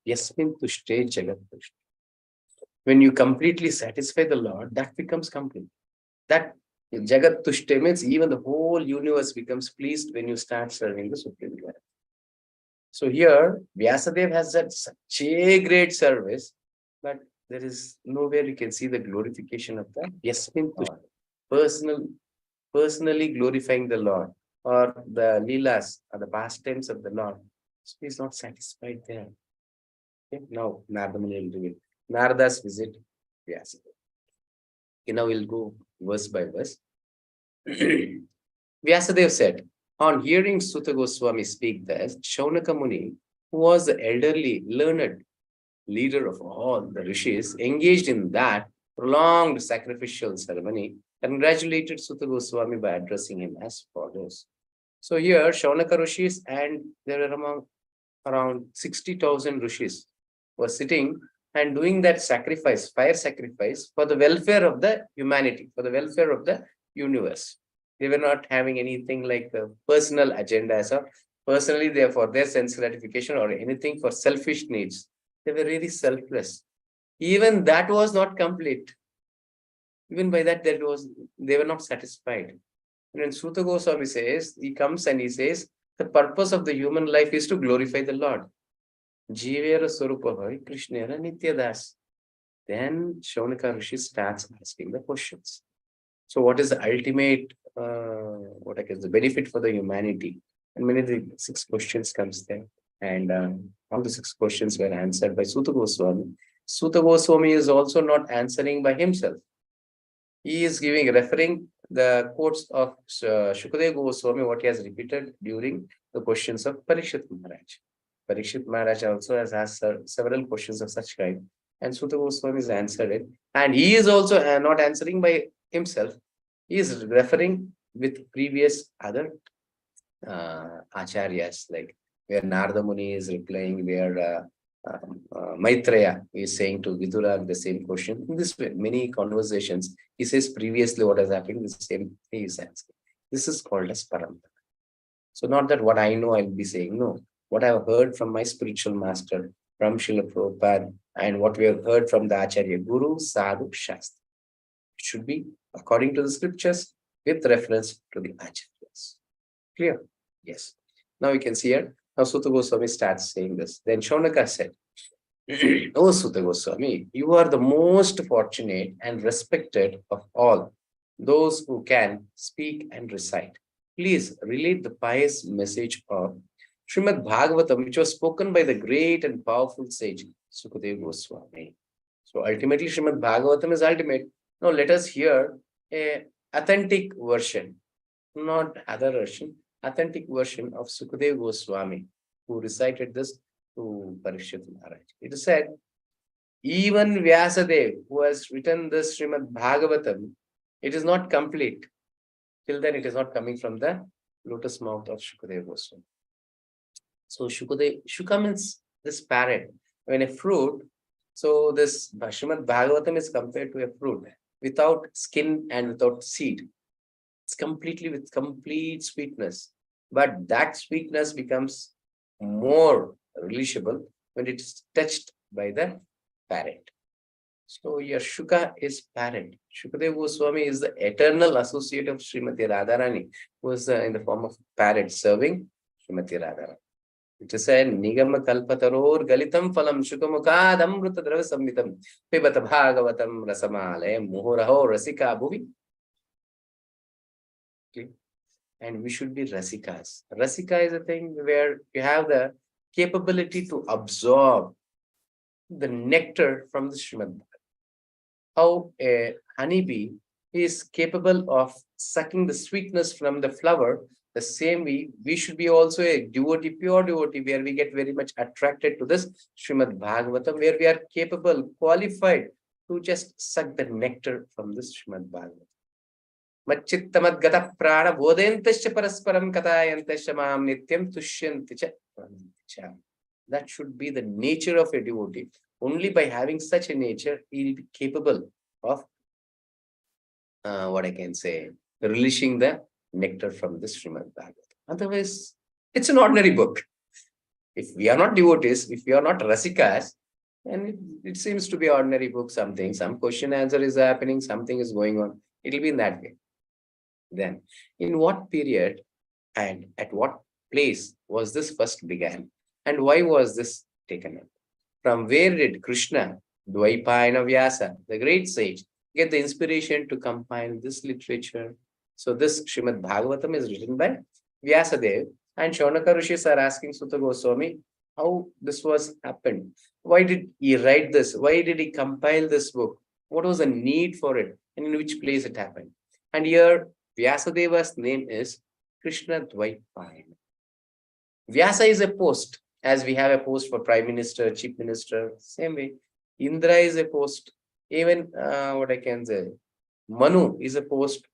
Yasmin tushte jagat tushte. When you completely satisfy the Lord, that becomes complete. That jagat tushte means even the whole universe becomes pleased when you start serving the Supreme Lord. So here, Vyasadeva has that such a great service, but there is nowhere you can see the glorification of the Yasmin Tushte. Personally glorifying the Lord, or the Leelas, or the pastimes of the Lord. So he is not satisfied there. Okay? Now, Narada Muni will reveal Narada's visit, yes. Okay, now we'll go verse by verse. Vyasadeva said, on hearing Suta Goswami speak thus, Shaunaka Muni, who was the elderly, learned leader of all the rishis, engaged in that prolonged sacrificial ceremony, congratulated Suta Goswami by addressing him as follows. So here, Shaunaka rishis, and there were around 60,000 rishis were sitting and doing that sacrifice, fire sacrifice, for the welfare of the humanity, for the welfare of the universe. They were not having anything like a personal agenda, or personally they for their sense gratification or anything for selfish needs. They were really selfless. Even that was not complete. Even by that, they were not satisfied. And when Suta Goswami says, he comes and he says, the purpose of the human life is to glorify the Lord. Jivera Swarupavai Krishnera Nityadas. Then Shaunaka Rishi starts asking the questions. So what is the ultimate, the benefit for the humanity? And many of the 6 questions comes there. And all the 6 questions were answered by Suta Goswami. Suta Goswami is also not answering by himself. He is referring the quotes of Shukadeva Goswami, what he has repeated during the questions of Parikshit Maharaj. Parikshit Maharaj also has asked several questions of such kind, and Suta Goswami has answered it. And he is also not answering by himself. He is referring with previous other acharyas, like where Narada Muni is replying, where Maitreya is saying to Vidura the same question. In this way, many conversations, he says previously what has happened, the same he is asking. This is called as parampara. So not that what I know I'll be saying, no. What I've heard from my spiritual master, from Srila Prabhupada, and what we have heard from the Acharya Guru, Sadhu, Shastra. It should be according to the scriptures with reference to the Acharyas. Clear? Yes. Now we can see here. Now Suta Goswami starts saying this. Then Shaunaka said, O Suta Goswami, you are the most fortunate and respected of all those who can speak and recite. Please relate the pious message of Srimad Bhagavatam, which was spoken by the great and powerful sage Sukadeva Goswami. So ultimately, Srimad Bhagavatam is ultimate. Now let us hear a authentic version, not other version, authentic version of Sukadeva Goswami, who recited this to Parikshit Maharaj. It is said, even Vyasadeva, who has written this Srimad Bhagavatam, it is not complete. Till then, it is not coming from the lotus mouth of Shukadeva Goswami. So Shuka means this parrot. When a fruit, so this Srimad Bhagavatam is compared to a fruit without skin and without seed. It's completely with complete sweetness. But that sweetness becomes more relishable when it is touched by the parrot. So your Shuka is parrot. Shukadeva Goswami is the eternal associate of Srimati Radharani, who is in the form of parrot serving Srimati Radharani. It is said, Nigama Kalpataror Galitam Phalam Shukamukad Amruta Drava Sammitam Pibata Bhagavatam Rasamale Muhuraho Rasika Bhuvi. Okay. And we should be Rasikas. Rasika is a thing where you have the capability to absorb the nectar from the Srimad Bhagavatam. How a honeybee is capable of sucking the sweetness from the flower, the same way we should be also a devotee, pure devotee, where we get very much attracted to this Srimad Bhagavatam, where we are capable, qualified to just suck the nectar from this Srimad Bhagavatam. Machittamad gata prana bodhentasya parasparam katayantasya maam nityam tushyanticha. That should be the nature of a devotee. Only by having such a nature, he will be capable of, relishing the nectar from this Srimad Bhagavatam. Otherwise, it's an ordinary book. If we are not devotees, if we are not rasikas, and it seems to be ordinary book, something, some question answer is happening, something is going on. It will be in that way. Then, in what period and at what place was this first began? And why was this taken up? From where did Krishna, Dvaipayana Vyasa, the great sage, get the inspiration to compile this literature? So this Srimad Bhagavatam is written by Vyasadev, and Shaunaka Rishis are asking Sutta Goswami how this was happened. Why did he write this? Why did he compile this book? What was the need for it? And in which place it happened? And here Vyasadeva's name is Krishna Dvaipayana. Vyasa is a post, as we have a post for Prime Minister, Chief Minister, same way. Indra is a post. Even what I can say, Manu is a post.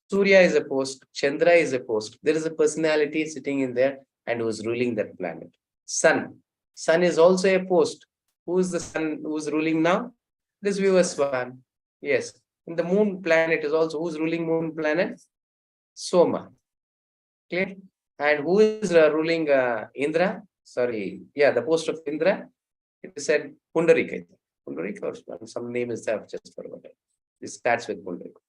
Surya is a post. Chandra is a post. There is a personality sitting in there and who is ruling that planet. Sun. Sun is also a post. Who is the sun who is ruling now? This Vivaswan. Yes. And the moon planet is also, who's ruling moon planet? Soma. Clear? And who is ruling Indra? Sorry. Yeah, the post of Indra. It is said Pundarika. Pundarika or some name is there, just forgot it. It starts with Pundarika.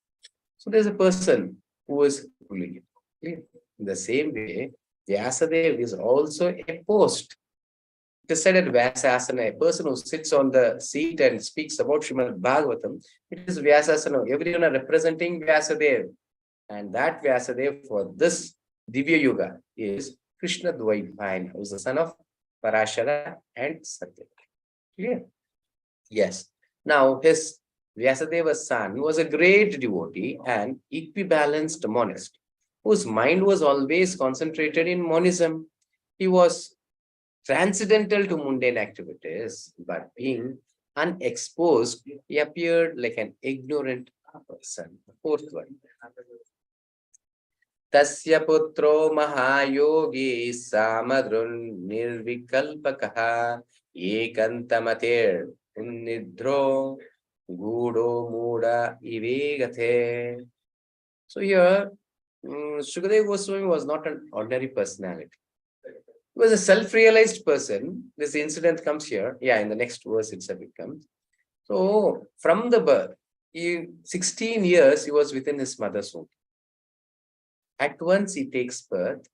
So there's a person who is ruling it. Clear? In the same way, Vyasadev is also a post. It is said at Vyasasana, a person who sits on the seat and speaks about Srimad Bhagavatam, it is Vyasasana. Everyone are representing Vyasadev. And that Vyasadev for this Divya Yuga is Krishna Dvaipayana, who is the son of Parashara and Satya. Clear? Yes. Now, his Vyasadeva's son was a great devotee and equibalanced monist, whose mind was always concentrated in monism. He was transcendental to mundane activities, but being unexposed, he appeared like an ignorant person. The fourth one. Tasya putro mahayogi samadrun nirvikalpakaha ekantamatir nidro gudo muda ivegate. So here, Sukadeva Goswami was not an ordinary personality. He was a self-realized person. This incident comes here. Yeah, in the next verse itself it comes. So, from the birth, 16 years he was within his mother's womb. At once he takes birth.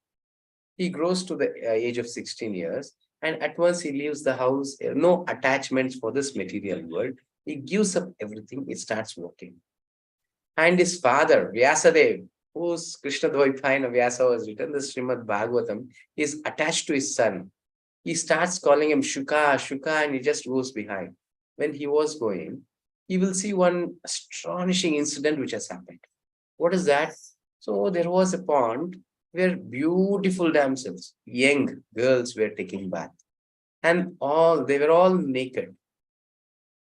He grows to the age of 16 years. And at once he leaves the house. No attachments for this material world. He gives up everything. He starts working. And his father, Vyasadev, whose Krishna Dvaipayana Vyasa was written, the Srimad Bhagavatam, is attached to his son. He starts calling him Shuka, Shuka, and he just goes behind. When he was going, he will see one astonishing incident which has happened. What is that? So there was a pond where beautiful damsels, young girls were taking bath. And they were all naked.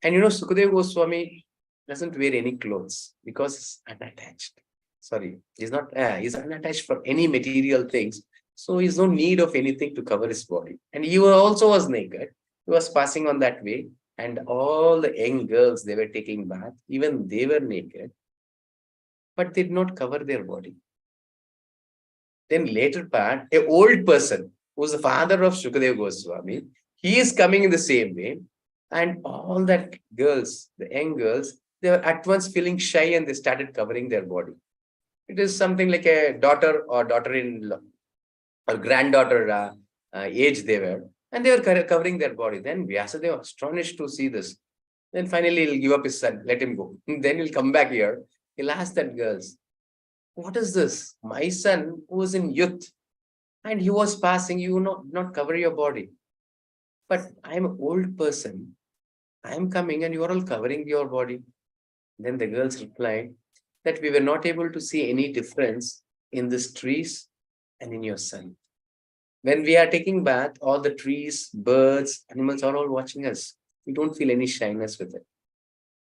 And Sukadeva Goswami doesn't wear any clothes because he's unattached. Sorry, he's unattached for any material things. So he's no need of anything to cover his body. And he also was naked. He was passing on that way. And all the young girls, they were taking bath. Even they were naked. But they did not cover their body. Then later part, a old person, who's the father of Sukadeva Goswami, he is coming in the same way. And all that girls, the young girls, they were at once feeling shy and they started covering their body. It is something like a daughter or daughter-in-law or granddaughter age they were. And they were covering their body. Then Vyasadeva was astonished to see this. Then finally he'll give up his son, let him go. Then he'll come back here. He'll ask that girls, what is this? My son who was in youth and he was passing, you not cover your body. But I'm an old person. I'm coming and you are all covering your body. Then the girls replied that we were not able to see any difference in these trees and in your son. When we are taking bath, all the trees, birds, animals are all watching us. We don't feel any shyness with it.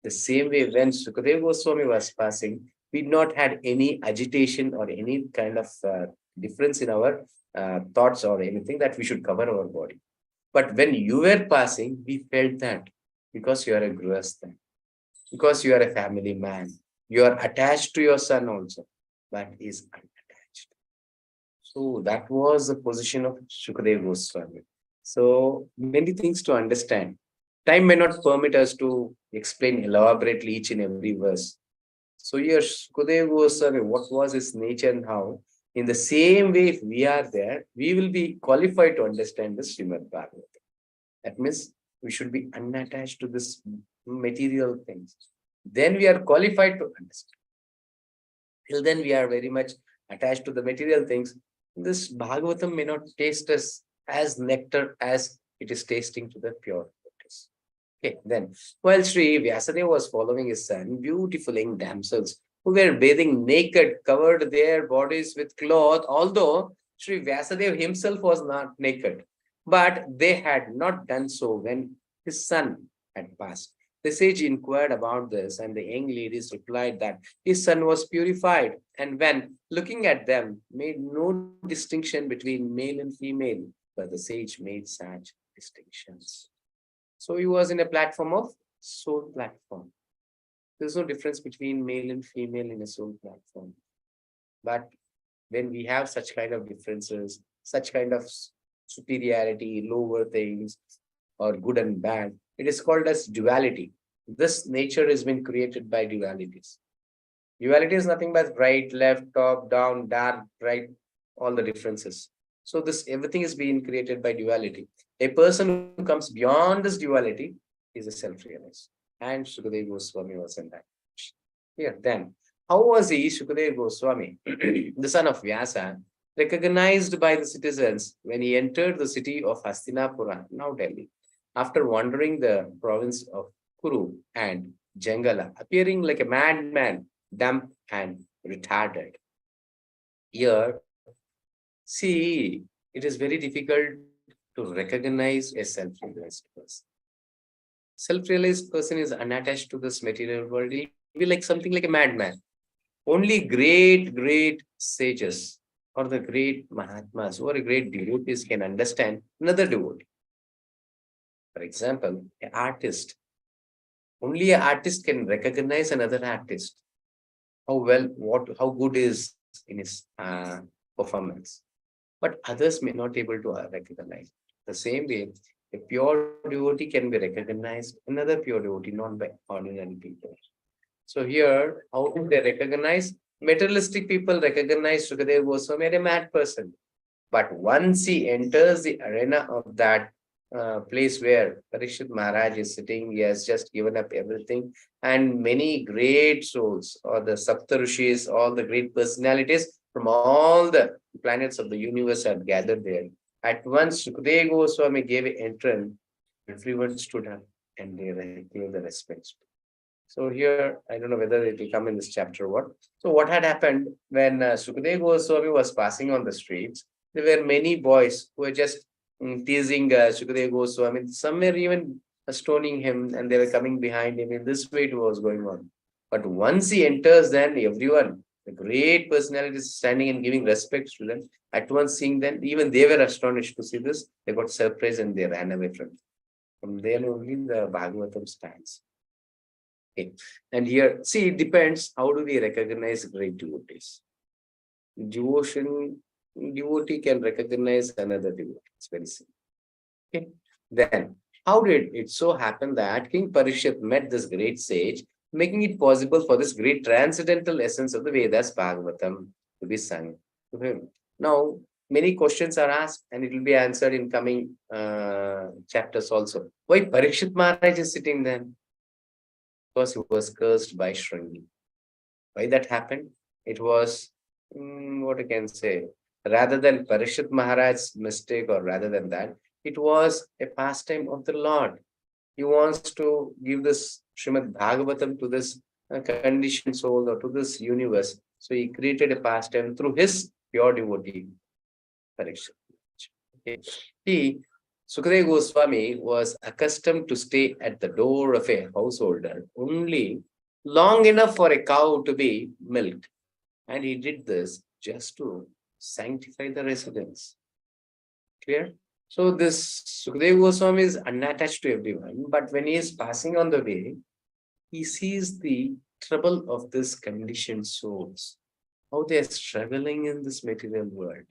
The same way when Sukadeva Goswami was passing, we did not had any agitation or any kind of difference in our thoughts or anything that we should cover our body. But when you were passing, we felt that because you are a grihastha, because you are a family man, you are attached to your son also, but he is unattached. So that was the position of Sukadeva Goswami. So many things to understand. Time may not permit us to explain elaborately each and every verse. So here, Sukadeva Goswami, what was his nature and how? In the same way, if we are there, we will be qualified to understand the Srimad Bhagavatam. That means we should be unattached to this material things. Then we are qualified to understand. Till then, we are very much attached to the material things. This Bhagavatam may not taste us as nectar as it is tasting to the pure waters. Okay, then, while Sri Vyasadeva was following his son, beautiful young damsels who were bathing naked covered their bodies with cloth, although Sri Vyasadeva himself was not naked. But they had not done so when his son had passed. The sage inquired about this, and the young ladies replied that his son was purified, and when looking at them, made no distinction between male and female, but the sage made such distinctions. So he was in a platform of soul platform. There's no difference between male and female in a soul platform. But when we have such kind of differences, such kind of superiority, lower things, or good and bad, it is called as duality. This nature has been created by dualities. Duality is nothing but right, left, top, down, dark, bright, all the differences. So this everything is being created by duality. A person who comes beyond this duality is a self-realized. And Sukadeva Goswami was in that. Here, then, how was he, Sukadeva Goswami, the son of Vyasa, recognized by the citizens when he entered the city of Hastinapura, now Delhi, after wandering the province of Kuru and Jangala, appearing like a madman, dumb and retarded. Here, see, it is very difficult to recognize a self-realized person. Self-realized person is unattached to this material world. He'll be like something like a madman. Only great sages or the great Mahatmas or great devotees can understand another devotee. For example, an artist. Only an artist can recognize another artist. How good is in his performance. But others may not able to recognize. The same way, a pure devotee can be recognized, another pure devotee, not by ordinary people. So here, how do they recognize? Materialistic people recognize Sukadeva Goswami as a mad person. But once he enters the arena of that place where Parikshit Maharaj is sitting, he has just given up everything, and many great souls, or the Saptarishis, all the great personalities from all the planets of the universe are gathered there. At once, Sukadeva Goswami gave an entrance, everyone stood up and they gave the respects. So here, I don't know whether it will come in this chapter or what. So what had happened when Sukadeva Goswami was passing on the streets, there were many boys who were just teasing Sukadeva Goswami. Some were even stoning him and they were coming behind him. In this way it was going on. But once he enters, then everyone, the great personalities standing and giving respect to them, at once seeing them, even they were astonished to see this. They got surprised and they ran away from them. From there only the Bhagavatam stands. Okay. And here, see, it depends how do we recognize great devotees. Devotee can recognize another devotee. It's very simple. Okay. Then, how did it so happen that King Parikshit met this great sage, making it possible for this great transcendental essence of the Vedas, Bhagavatam, to be sung to him? Now, many questions are asked and it will be answered in coming chapters also. Why Parikshit Maharaj is sitting there? Because he was cursed by Shringi. Why that happened? It was, what I can say, rather than Parishit Maharaj's mistake or rather than that, it was a pastime of the Lord. He wants to give this Srimad Bhagavatam to this conditioned soul or to this universe. So he created a pastime through his pure devotee, Parikshit. Okay. He Sukadeva Goswami was accustomed to stay at the door of a householder only long enough for a cow to be milked. And he did this just to sanctify the residence. Clear? So this Sukadeva Goswami is unattached to everyone, but when he is passing on the way, he sees the trouble of this conditioned souls, how they are struggling in this material world.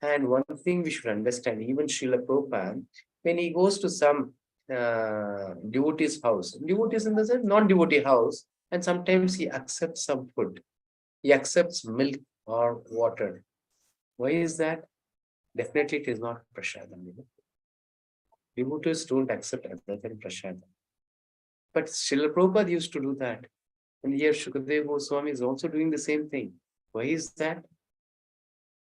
And one thing we should understand, even Srila Prabhupada, when he goes to some devotee's house, devotees in the sense, non-devotee house, and sometimes he accepts some food. He accepts milk or water. Why is that? Definitely it is not prasadam. Devotees don't accept other than prasadam. But Srila Prabhupada used to do that. And here Shukadeva Goswami is also doing the same thing. Why is that?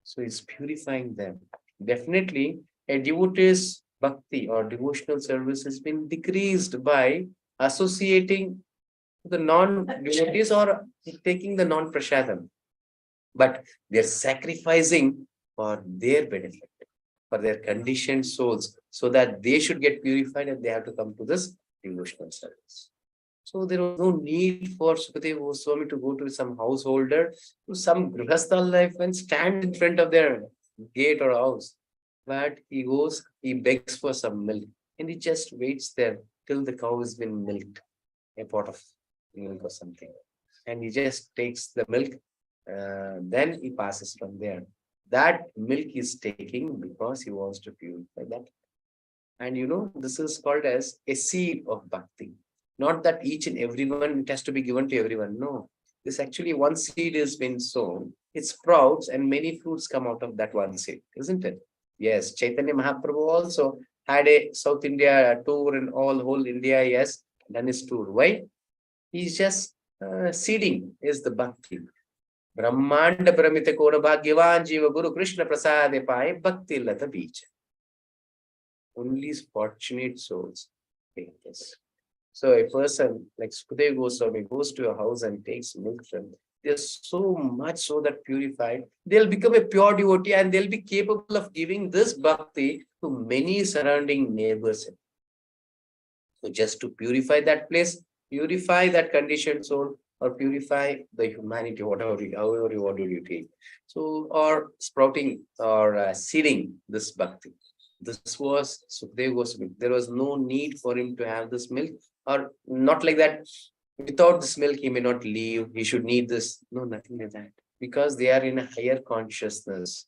So it's purifying them. Definitely, a devotee's bhakti or devotional service has been decreased by associating the non-devotees or taking the non-prasadam. But they're sacrificing for their benefit, for their conditioned souls, so that they should get purified and they have to come to this devotional service. So there was no need for Sukadeva Goswami to go to some householder, to some grihastha life and stand in front of their gate or house. But he goes, he begs for some milk and he just waits there till the cow has been milked, a pot of milk or something. And he just takes the milk, then he passes from there. That milk is taking because he wants to purify that. And this is called as a seed of bhakti. Not that each and everyone, it has to be given to everyone. No. This actually one seed has been sown. It sprouts and many fruits come out of that one seed, isn't it? Yes. Chaitanya Mahaprabhu also had a South India tour and all whole India, yes, done his tour. Why? He's just seeding is the bhakti. Brahmanda Paramita Kona Bhagyavan Jiva Guru Krishna Prasade Pai Bhakti Lata Beach. Only fortunate souls take this. So a person like Sukadeva Goswami goes to a house and takes milk from them. They're so much so that purified, they'll become a pure devotee and they'll be capable of giving this bhakti to many surrounding neighbors. So just to purify that place, purify that conditioned soul, or purify the humanity, however you want to take. So, or sprouting or seeding this bhakti. This was Sukadeva Goswami. There was no need for him to have this milk, or not like that. Without this milk, he may not leave. He should need this. No, nothing like that. Because they are in a higher consciousness.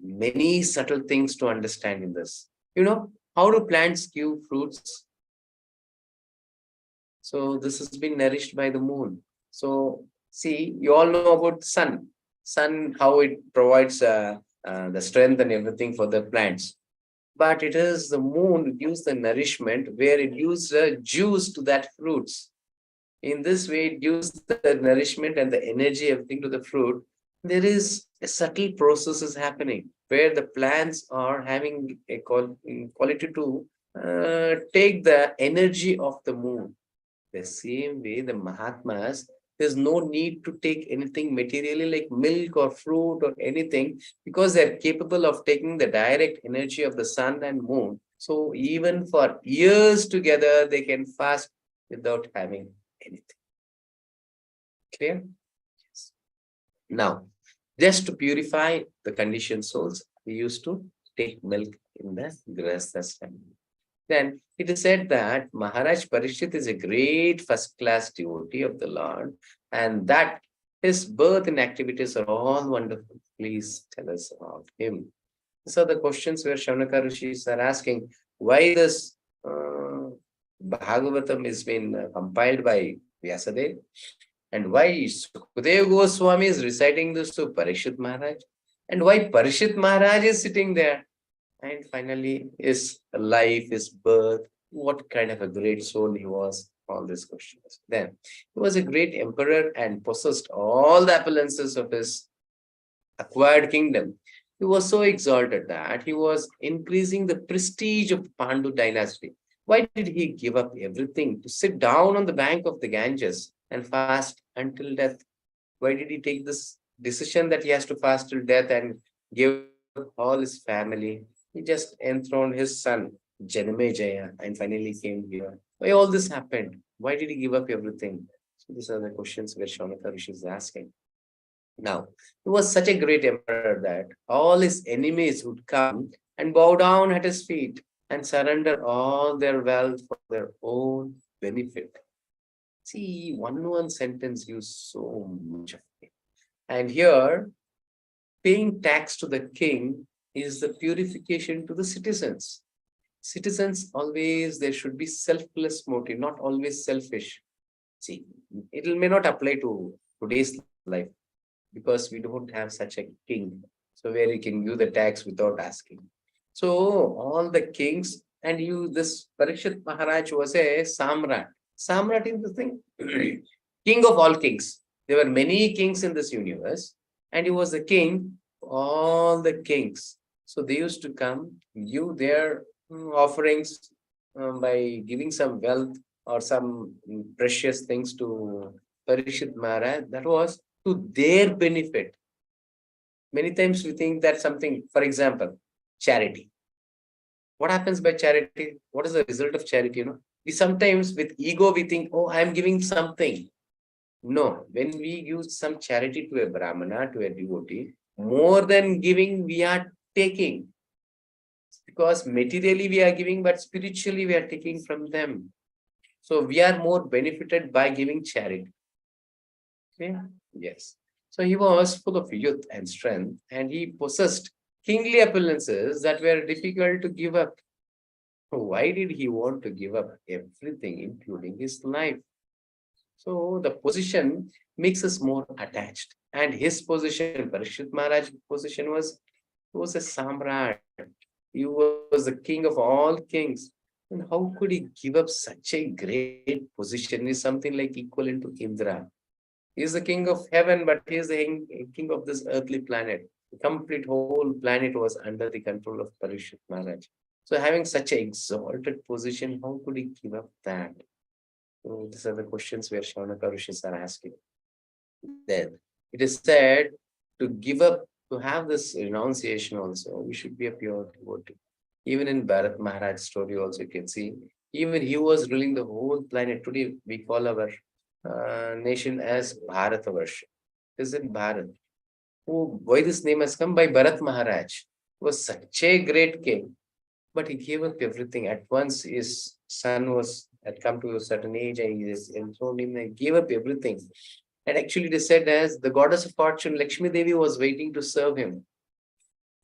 Many subtle things to understand in this. How do plants give fruits? So this has been nourished by the moon. So see, you all know about the sun. Sun, how it provides the strength and everything for the plants. But it is the moon that gives the nourishment where it gives juice to that fruits. In this way, it gives the nourishment and the energy, everything to the fruit. There is a subtle process is happening where the plants are having a quality to take the energy of the moon. The same way, the Mahatmas, there's no need to take anything materially like milk or fruit or anything because they're capable of taking the direct energy of the sun and moon. So even for years together, they can fast without having anything. Clear? Yes. Now, just to purify the conditioned souls, we used to take milk in the Grihastha's family. Then it is said that Maharaj Parishit is a great first-class devotee of the Lord, and that his birth and activities are all wonderful. Please tell us about him. These are the questions where Shaunaka Rishis are asking why this Bhagavatam is been compiled by Vyasadeva, and why Sukadeva Goswami is reciting this to Parishit Maharaj, and why Parishit Maharaj is sitting there. And finally, his life, his birth, what kind of a great soul he was, all these questions. Then, he was a great emperor and possessed all the appearances of his acquired kingdom. He was so exalted that he was increasing the prestige of the Pandu dynasty. Why did he give up everything to sit down on the bank of the Ganges and fast until death? Why did he take this decision that he has to fast till death and give all his family? He just enthroned his son, Janamejaya, and finally came here. Why all this happened? Why did he give up everything? So these are the questions where Shaunaka Rishi is asking. Now, he was such a great emperor that all his enemies would come and bow down at his feet and surrender all their wealth for their own benefit. See, one sentence gives so much of it. And here, paying tax to the king is the purification to the citizens. Citizens always, there should be selfless motive, not always selfish. See, it may not apply to today's life because we don't have such a king. So where you can give the tax without asking. So all the kings and you, this Parikshit Maharaj was a Samrat. Samrat is the thing, king of all kings. There were many kings in this universe, and he was the king of all the kings. So they used to come, give their offerings by giving some wealth or some precious things to Parikshit Maharaj. That was to their benefit. Many times we think that something, for example, charity. What happens by charity? What is the result of charity? We sometimes with ego we think, oh, I am giving something. No, when we use some charity to a Brahmana, to a devotee, more than giving, we are taking. Because materially we are giving, but spiritually we are taking from them. So we are more benefited by giving charity. Okay? Yes. So he was full of youth and strength, and he possessed kingly appearances that were difficult to give up. Why did he want to give up everything, including his life? So the position makes us more attached. And his position, Parikshit Maharaj's position was a Samrat. He was the king of all kings. And how could he give up such a great position? Is something like equivalent to Indra. He is the king of heaven, but he is the king of this earthly planet. The complete whole planet was under the control of Parikshit Maharaj. So having such an exalted position, how could he give up that? So these are the questions where Shaunaka Rishis are asking. Then it is said to give up, to have this renunciation also, we should be a pure devotee. Even in Bharat Maharaj story also you can see, even he was ruling the whole planet. Today we call our nation as Bharatavarsha. Is it Bharat? Why this name has come? By Bharat Maharaj. He was such a great king, but he gave up everything. At once his son had come to a certain age and he enthroned him and gave up everything. And actually, it is said as the goddess of fortune, Lakshmi Devi, was waiting to serve him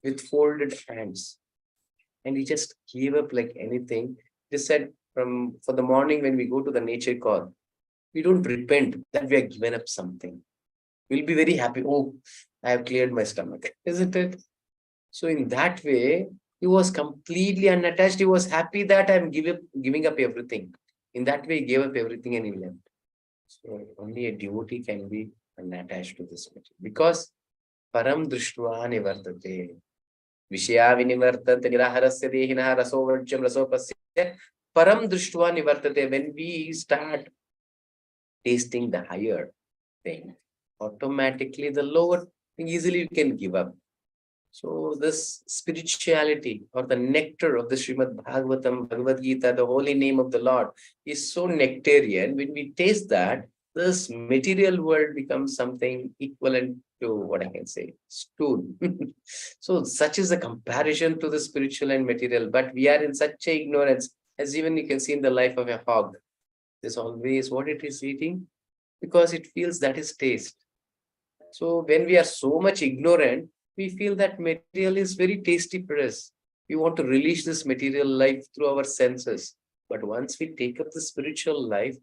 with folded hands. And he just gave up like anything. They said from for the morning when we go to the nature call, we don't repent that we have given up something. We'll be very happy. Oh, I have cleared my stomach, isn't it? So in that way, he was completely unattached. He was happy that I'm giving up everything. In that way, he gave up everything and he left. So only a devotee can be unattached to this material. Because param drishtva nivartate. Vishya vinivartate niraharasya dehina rasovajyam rasopasya. Param drishtva nivartate. When we start tasting the higher thing, automatically the lower thing easily you can give up. So this spirituality or the nectar of the Srimad Bhagavatam, Bhagavad Gita, the holy name of the Lord is so nectarian. When we taste that, this material world becomes something equivalent to what I can say, stool. So such is the comparison to the spiritual and material. But we are in such a ignorance, as even you can see in the life of a hog. There's always what it is eating because it feels that is taste. So when we are so much ignorant, we feel that material is very tasty for us. We want to release this material life through our senses. But once we take up the spiritual life,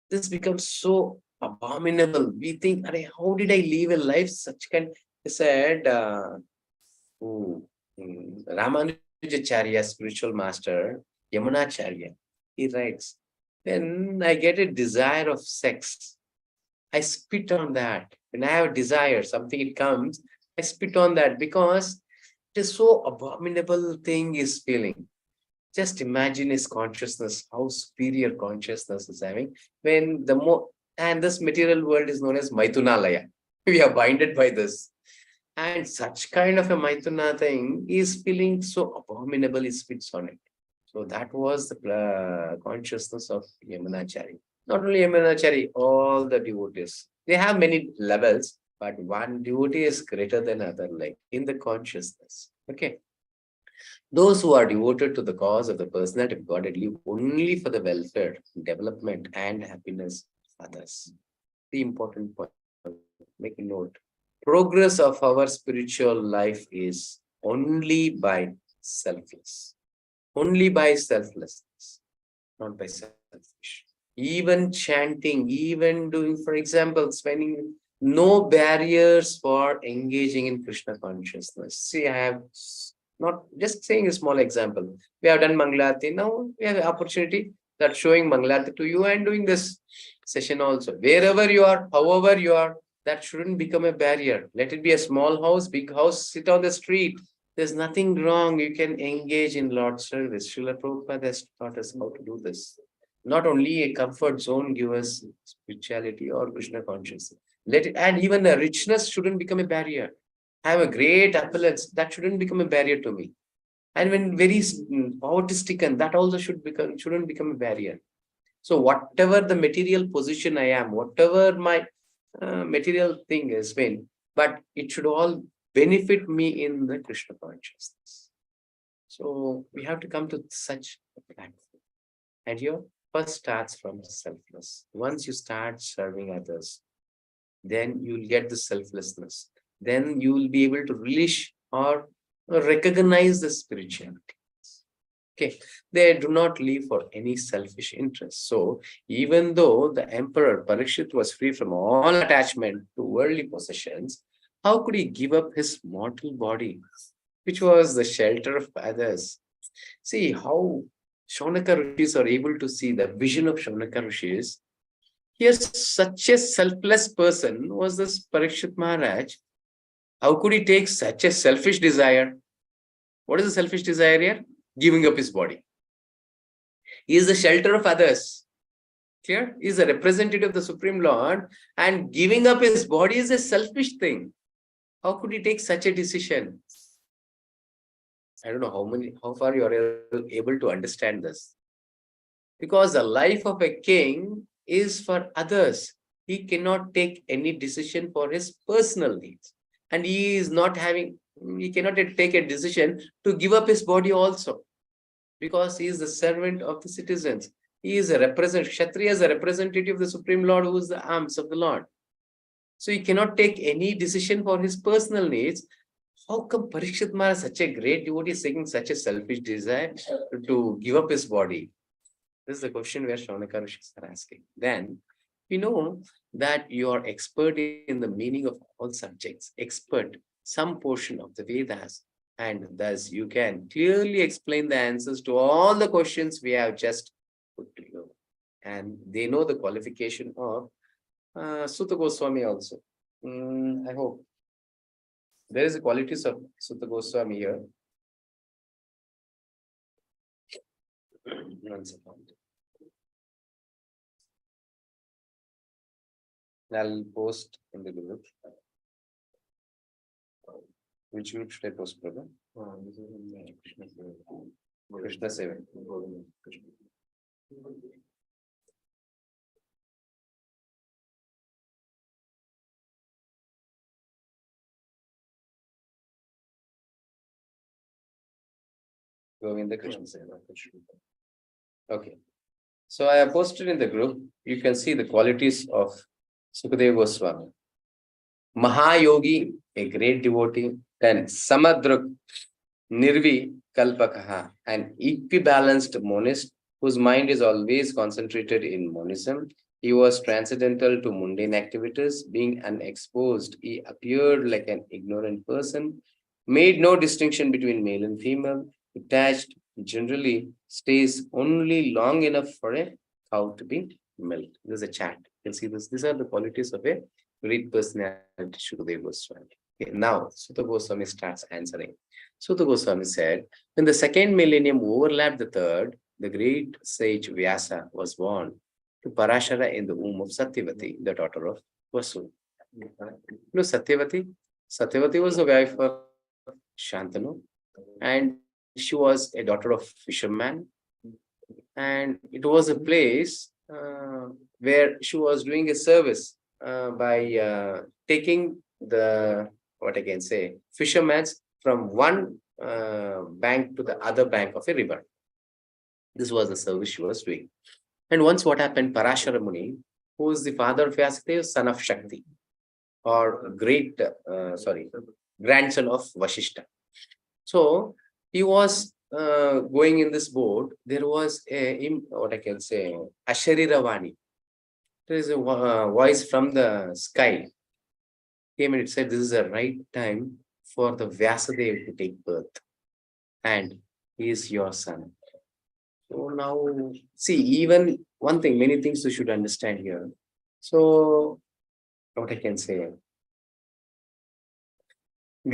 this becomes so abominable. We think, how did I live a life such kind? He said, Ramanujacharya, spiritual master, Yamunacharya, he writes, when I get a desire of sex, I spit on that. When I have a desire, something it comes, I spit on that because it is so abominable thing is feeling. Just imagine his consciousness, how superior consciousness is having when the more, and this material world is known as Maitunalaya. We are binded by this. And such kind of a Maituna thing is feeling so abominable, he spits on it. So that was the consciousness of Yamunachari. Not only Yamunachari, all the devotees. They have many levels, but one devotee is greater than other, like in the consciousness. Okay. Those who are devoted to the cause of the personality of God live only for the welfare, development, and happiness of others. The important point, make a note. Progress of our spiritual life is only by selfless, only by selflessness, not by selfish. Even chanting, even doing, for example, spending no barriers for engaging in Krishna consciousness. See, I have not just saying a small example. We have done Mangalati. Now we have an opportunity that showing Mangalati to you and doing this session also. Wherever you are, however you are, that shouldn't become a barrier. Let it be a small house, big house, sit on the street. There's nothing wrong. You can engage in Lord service. Srila Prabhupada has taught us how to do this. Not only a comfort zone give us spirituality or Krishna consciousness. Let it, and even the richness shouldn't become a barrier. I have a great appellants, that shouldn't become a barrier to me. And when very poverty stricken, that also shouldn't become a barrier. So whatever the material position I am, whatever my material thing has been, but it should all benefit me in the Krishna consciousness. So we have to come to such a platform. And here first starts from selfless. Once you start serving others, then you'll get the selflessness. Then you will be able to relish or recognize the spirituality. Okay, they do not live for any selfish interest. So, even though the emperor Parikshit was free from all attachment to worldly possessions, how could he give up his mortal body, which was the shelter of others? See how Shaunaka Rishis are able to see the vision of Shaunaka Rishis. Here, such a selfless person was this Parikshit Maharaj. How could he take such a selfish desire? What is the selfish desire here? Giving up his body. He is the shelter of others. Clear? He is a representative of the Supreme Lord, and giving up his body is a selfish thing. How could he take such a decision? I don't know how far you are able to understand this. Because the life of a king is for others. He cannot take any decision for his personal needs. And he cannot take a decision to give up his body also. Because he is the servant of the citizens. He is Kshatriya is a representative of the Supreme Lord, who is the arms of the Lord. So he cannot take any decision for his personal needs. How come Parikshit Maharaj, such a great devotee, is taking such a selfish desire to give up his body? This is the question where Shaunaka Rishis are asking. Then, we know that you are expert in the meaning of all subjects, expert some portion of the Vedas, and thus you can clearly explain the answers to all the questions we have just put to you. And they know the qualification of Sutta Goswami also. I hope there is a qualities of Sutta Goswami here. One second. I'll post in the group. Which group should I post, brother? Krishna Seva. Govinda Krishna Seva. Okay. So I have posted in the group. You can see the qualities of Sukadeva Goswami. Mahayogi, a great devotee. Then Samadruk, Nirvi Kalpakaha, an equibalanced monist whose mind is always concentrated in monism. He was transcendental to mundane activities. Being unexposed, he appeared like an ignorant person, made no distinction between male and female, detached, generally stays only long enough for a cow to be milked. There's a chant. You can see this. These are the qualities of a great personality, Shukadeva Goswami. Okay, now, Sutta Goswami starts answering. Sutta Goswami said, when the second millennium overlapped the third, the great sage Vyasa was born to Parashara in the womb of Satyavati, the daughter of Vasu. You know Satyavati? Satyavati was the wife of Shantanu, and she was a daughter of fisherman. And it was a place where she was doing a service by taking the, what I can say, fishermen's from one bank to the other bank of a river. This was the service she was doing. And once what happened, Parashara Muni, who is the father of Vyasadeva, son of Shakti, or grandson of Vashishta. So he was going in this boat. There was what I can say, Ashariravani. There is a voice from the sky came and it said, "This is the right time for the Vyasadeva to take birth, and he is your son." So now, see, even one thing, many things you should understand here. So, what I can say,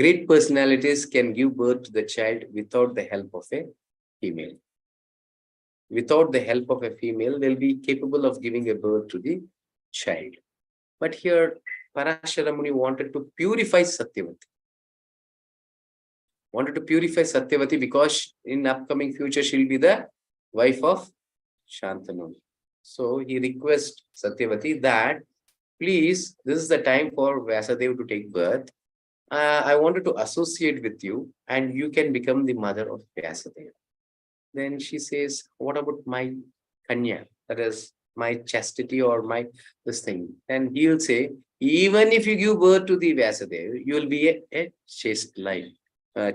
great personalities can give birth to the child without the help of a female. Without the help of a female, they'll be capable of giving a birth to the child. But here, Parashara Muni wanted to purify Satyavati. Wanted to purify Satyavati because in upcoming future she'll be the wife of Shantanu. So he requests Satyavati that, please, this is the time for Vyasadeva to take birth. I wanted to associate with you and you can become the mother of Vyasadeva. Then she says, what about my Kanya? That is my chastity or my this thing. And he'll say, even if you give birth to the Vyasadeva, you will be a chaste life,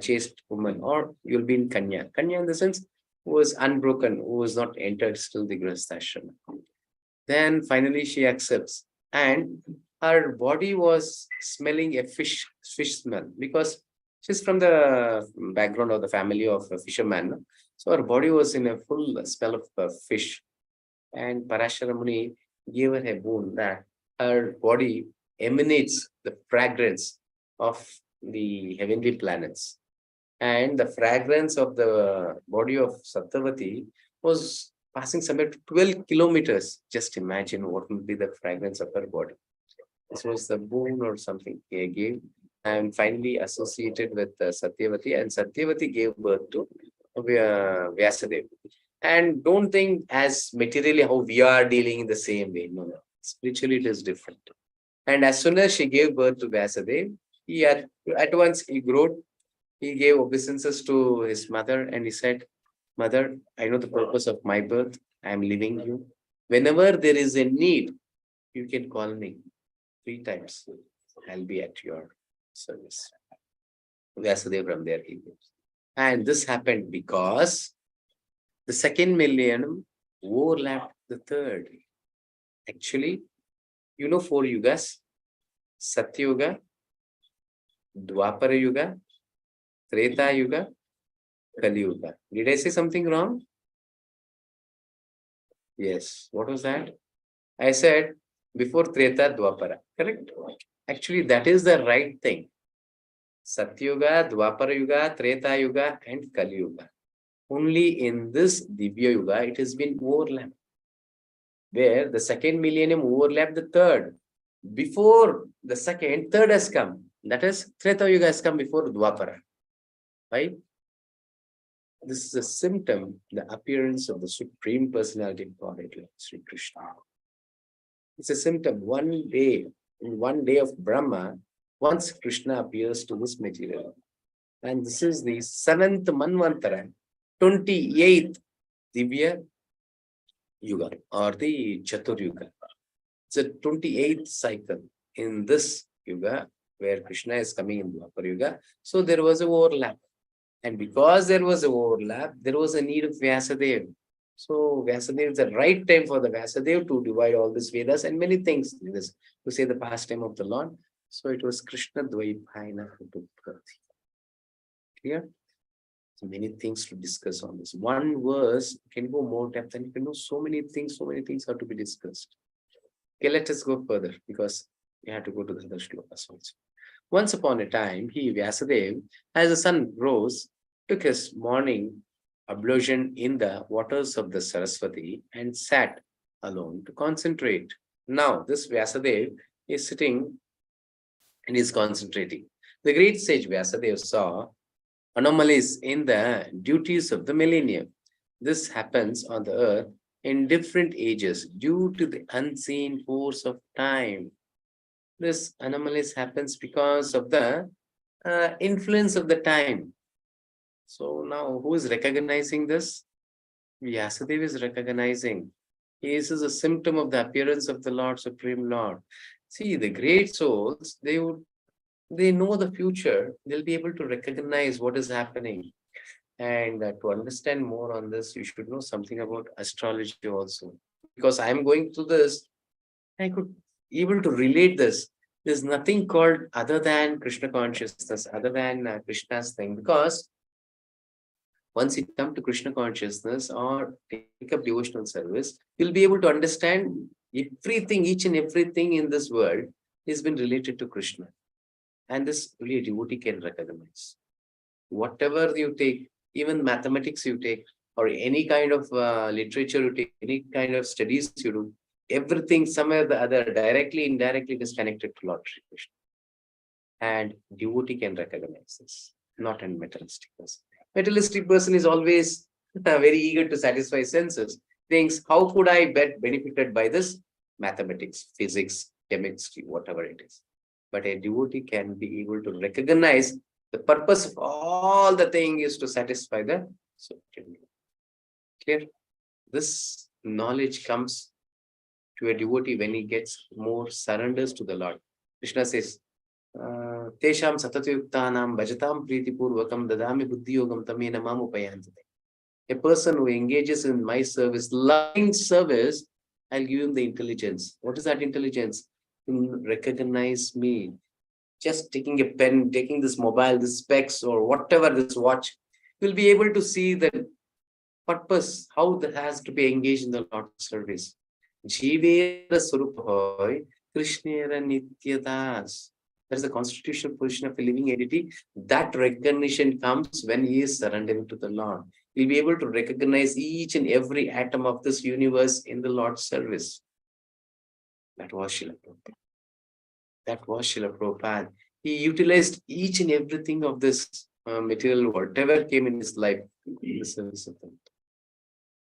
chaste woman, or you'll be in Kanya. Kanya in the sense who was unbroken, who was not entered still the Grihasthashrama. Then finally she accepts. And her body was smelling a fish smell because she's from the background of the family of a fisherman. So her body was in a full smell of fish. And Parashara Muni gave her a boon that her body emanates the fragrance of the heavenly planets. And the fragrance of the body of Satyavati was passing somewhere to 12 kilometers. Just imagine what would be the fragrance of her body. This was the boon or something he gave, and finally associated with Satyavati, and Satyavati gave birth to Vyasadeva. And don't think as materially how we are dealing in the same way. No, no. Spiritually it is different. And as soon as she gave birth to Vyasadeva, he at once he grew. He gave obeisances to his mother and he said, Mother, I know the purpose of my birth. I am leaving you. Whenever there is a need, you can call me 3 times. I'll be at your service. Vyasadeva from there he goes. And this happened because the second millennium overlapped the third. Actually, you know 4 yugas: Satyuga, Dwapara Yuga, Treta Yuga, Kali Yuga. Did I say something wrong? Yes. What was that? I said before Treta, Dwapara. Correct? Actually, that is the right thing. Satyuga, Dwapara Yuga, Treta Yuga, and Kali Yuga. Only in this Divya Yuga, it has been overlapped. Where the second millennium overlapped the third. Before the second, third has come. That is, Treta Yuga has come before Dwapara. Right? This is a symptom, the appearance of the Supreme Personality of Godhead, Sri Krishna. It's a symptom. In one day of Brahma, once Krishna appears to this material. And this is the 7th Manvantara, 28th Divya Yuga or the Chatur Yuga. It's a 28th cycle in this Yuga where Krishna is coming in Dwapar Yuga. So there was an overlap. And because there was an overlap, there was a need of Vyasadeva. So Vyasadeva is the right time for the Vyasadeva to divide all these Vedas and many things in this, to say the pastime of the Lord. So it was Krishna Dvaipayana who took birth. Clear? So many things to discuss on this. One verse can go more depth and you can know so many things have to be discussed. Okay, let us go further because we have to go to the other shlokas also. Once upon a time, he, Vyasadeva, as the sun rose, took his morning ablution in the waters of the Saraswati and sat alone to concentrate. Now, this Vyasadeva is sitting and is concentrating. The great sage Vyasadeva saw anomalies in the duties of the millennium. This happens on the earth in different ages due to the unseen force of time. This anomalies happens because of the influence of the time. So now who is recognizing this? Vyasadeva is recognizing. This is a symptom of the appearance of the Lord, Supreme Lord. See, the great souls, they would They know the future. They'll be able to recognize what is happening. And to understand more on this, you should know something about astrology also. Because I'm going through this, I could able to relate this. There's nothing called other than Krishna consciousness, other than Krishna's thing. Because once you come to Krishna consciousness or take up devotional service, you'll be able to understand everything, each and everything in this world has been related to Krishna. And this really a devotee can recognize. Whatever you take, even mathematics you take, or any kind of literature you take, any kind of studies you do, everything somewhere or the other, directly, indirectly, it is connected to Lord Shri Krishna. And devotee can recognize this, not a materialistic person. Materialistic person is always very eager to satisfy senses. Thinks, how could I get benefited by this? Mathematics, physics, chemistry, whatever it is. But a devotee can be able to recognize the purpose of all the thing is to satisfy the supreme. Clear? This knowledge comes to a devotee when he gets more surrenders to the Lord. Krishna says, Tesham satatayuktanam bhajatam pritipurvakam dadami buddhiyogam tamena mamupayantate. A person who engages in my service, loving service, I'll give him the intelligence. What is that intelligence? To recognize me. Just taking a pen, taking this mobile, this specs, or whatever, this watch, you'll be able to see the purpose, how that has to be engaged in the Lord's service. Jivera Surupahoy, Krishnera Nityadas. That is the constitutional position of a living entity. That recognition comes when he is surrendering to the Lord. He'll be able to recognize each and every atom of this universe in the Lord's service. That was Srila Prabhupada. That was Srila Prabhupada. He utilized each and everything of this material, whatever came in his life, in the service of them.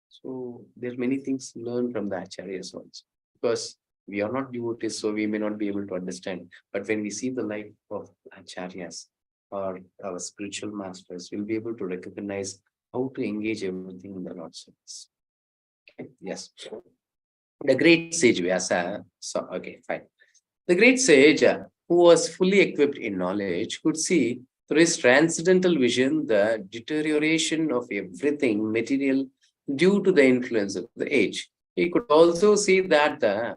So there are many things to learn from the acharyas also. Because we are not devotees, so we may not be able to understand. But when we see the life of acharyas or our spiritual masters, we'll be able to recognize how to engage everything in the Lord's service. Okay? Yes. The great sage Vyasa, so okay, fine. The great sage who was fully equipped in knowledge could see through his transcendental vision the deterioration of everything material due to the influence of the age. He could also see that the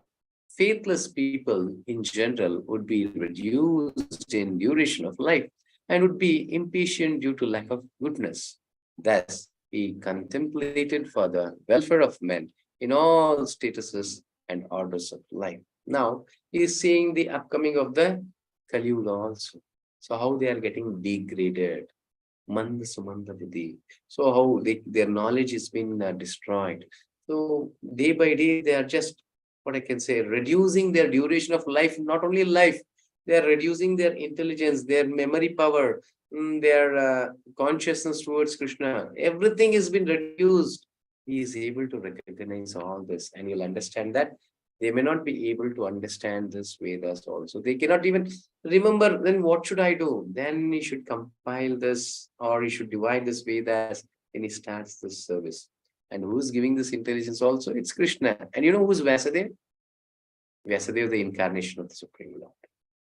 faithless people in general would be reduced in duration of life and would be impatient due to lack of goodness. Thus, he contemplated for the welfare of men in all statuses and orders of life. Now, he is seeing the upcoming of the Kali Yuga also. So, how they are getting degraded. Manda Sumanda Buddhi. So, how their knowledge is being destroyed. So, day by day, they are just, what I can say, reducing their duration of life, not only life, they are reducing their intelligence, their memory power, their consciousness towards Krishna. Everything has been reduced. He is able to recognize all this, and you'll understand that they may not be able to understand this Vedas also. They cannot even remember, then what should I do? Then he should compile this, or he should divide this Vedas, and he starts this service. And who's giving this intelligence also? It's Krishna. And you know who's Vyasadeva? Vyasadeva, the incarnation of the Supreme Lord.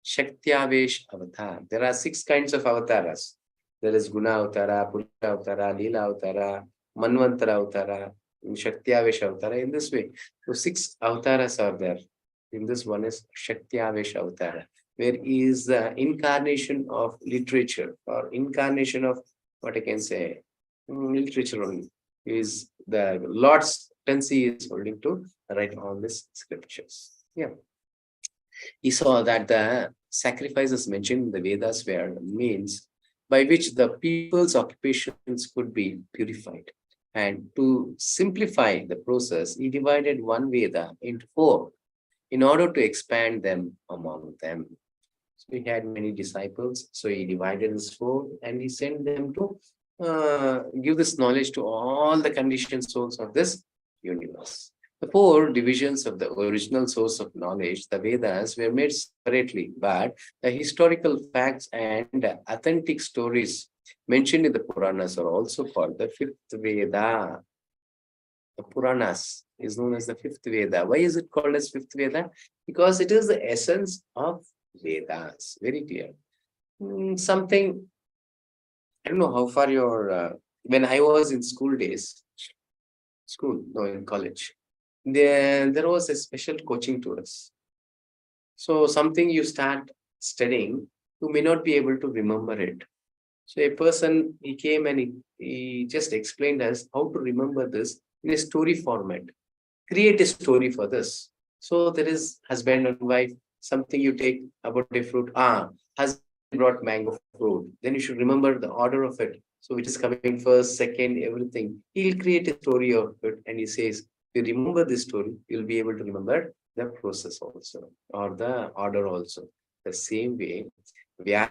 Shaktyavesh avatar. There are 6 kinds of avatars. There is Guna Avatara, Purusha Avatara, Leela Avatara, Manvantara Avatara, Shaktyavesh Avatara. In this way, so 6 avatars are there. In this one is Shaktyavesh Avatara, where is the incarnation of literature or incarnation of what I can say, literature only. Is the Lord's tendency is holding to write all these scriptures. Yeah. He saw that the sacrifices mentioned in the Vedas were means by which the people's occupations could be purified. And to simplify the process, he divided one Veda into 4 in order to expand them among them. So he had many disciples, so he divided his 4 and he sent them to give this knowledge to all the conditioned souls of this universe. The 4 divisions of the original source of knowledge, the Vedas, were made separately, but the historical facts and authentic stories mentioned in the Puranas are also called the Fifth Veda. The Puranas is known as the Fifth Veda. Why is it called as Fifth Veda? Because it is the essence of Vedas. Very clear. Something, I don't know how far when I was in school days, no, in college, there was a special coaching to us. So something you start studying, you may not be able to remember it. So a person, he came and he just explained us how to remember this in a story format. Create a story for this. So there is husband and wife, something you take about a fruit. Husband brought mango fruit. Then you should remember the order of it. So which is coming first, second, everything. He'll create a story of it and he says, if you remember this story, you'll be able to remember the process also or the order also. The same way, Vyasadeva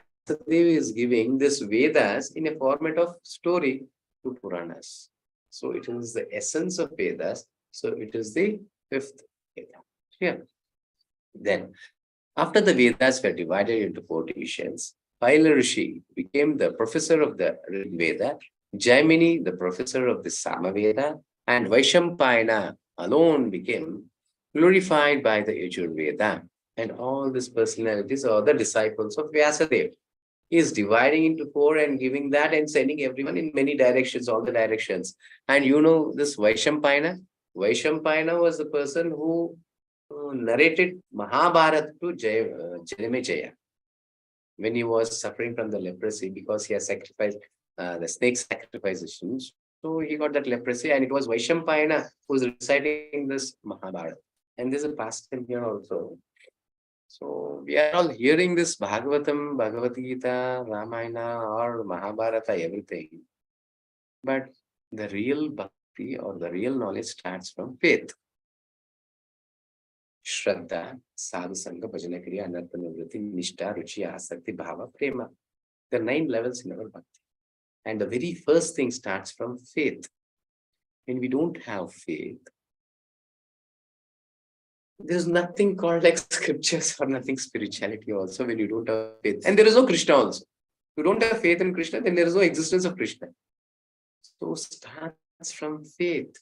is giving this Vedas in a format of story to Puranas. So it is the essence of Vedas. So it is the fifth Veda. Yeah. Then, after the Vedas were divided into four divisions, Paila Rishi became the professor of the Rig Veda, Jaimini the professor of the Samaveda, and Vaishampayana alone became glorified by the Yajurveda. And all these personalities are the disciples of Vyasadeva. He is dividing into four and giving that and sending everyone in many directions, all the directions. And you know this Vaishampayana? Vaishampayana was the person who narrated Mahabharata to Janamejaya when he was suffering from the leprosy because he has sacrificed the snake sacrifices. So he got that leprosy, and it was Vaishampayana who was reciting this Mahabharata. And there's a pastime here also. So we are all hearing this Bhagavatam, Bhagavad Gita, Ramayana, or Mahabharata, everything. But the real bhakti or the real knowledge starts from faith. Shraddha, Sadhu Sangha, Bhajana Kriya, Anartha Nivritti, Nishta, Ruchi, Asakti, Bhava, Prema. There are 9 levels in our bhakti. And the very first thing starts from faith. When we don't have faith, there's nothing called like scriptures or nothing spirituality also when you don't have faith. And there is no Krishna also. If you don't have faith in Krishna, then there is no existence of Krishna. So starts from faith.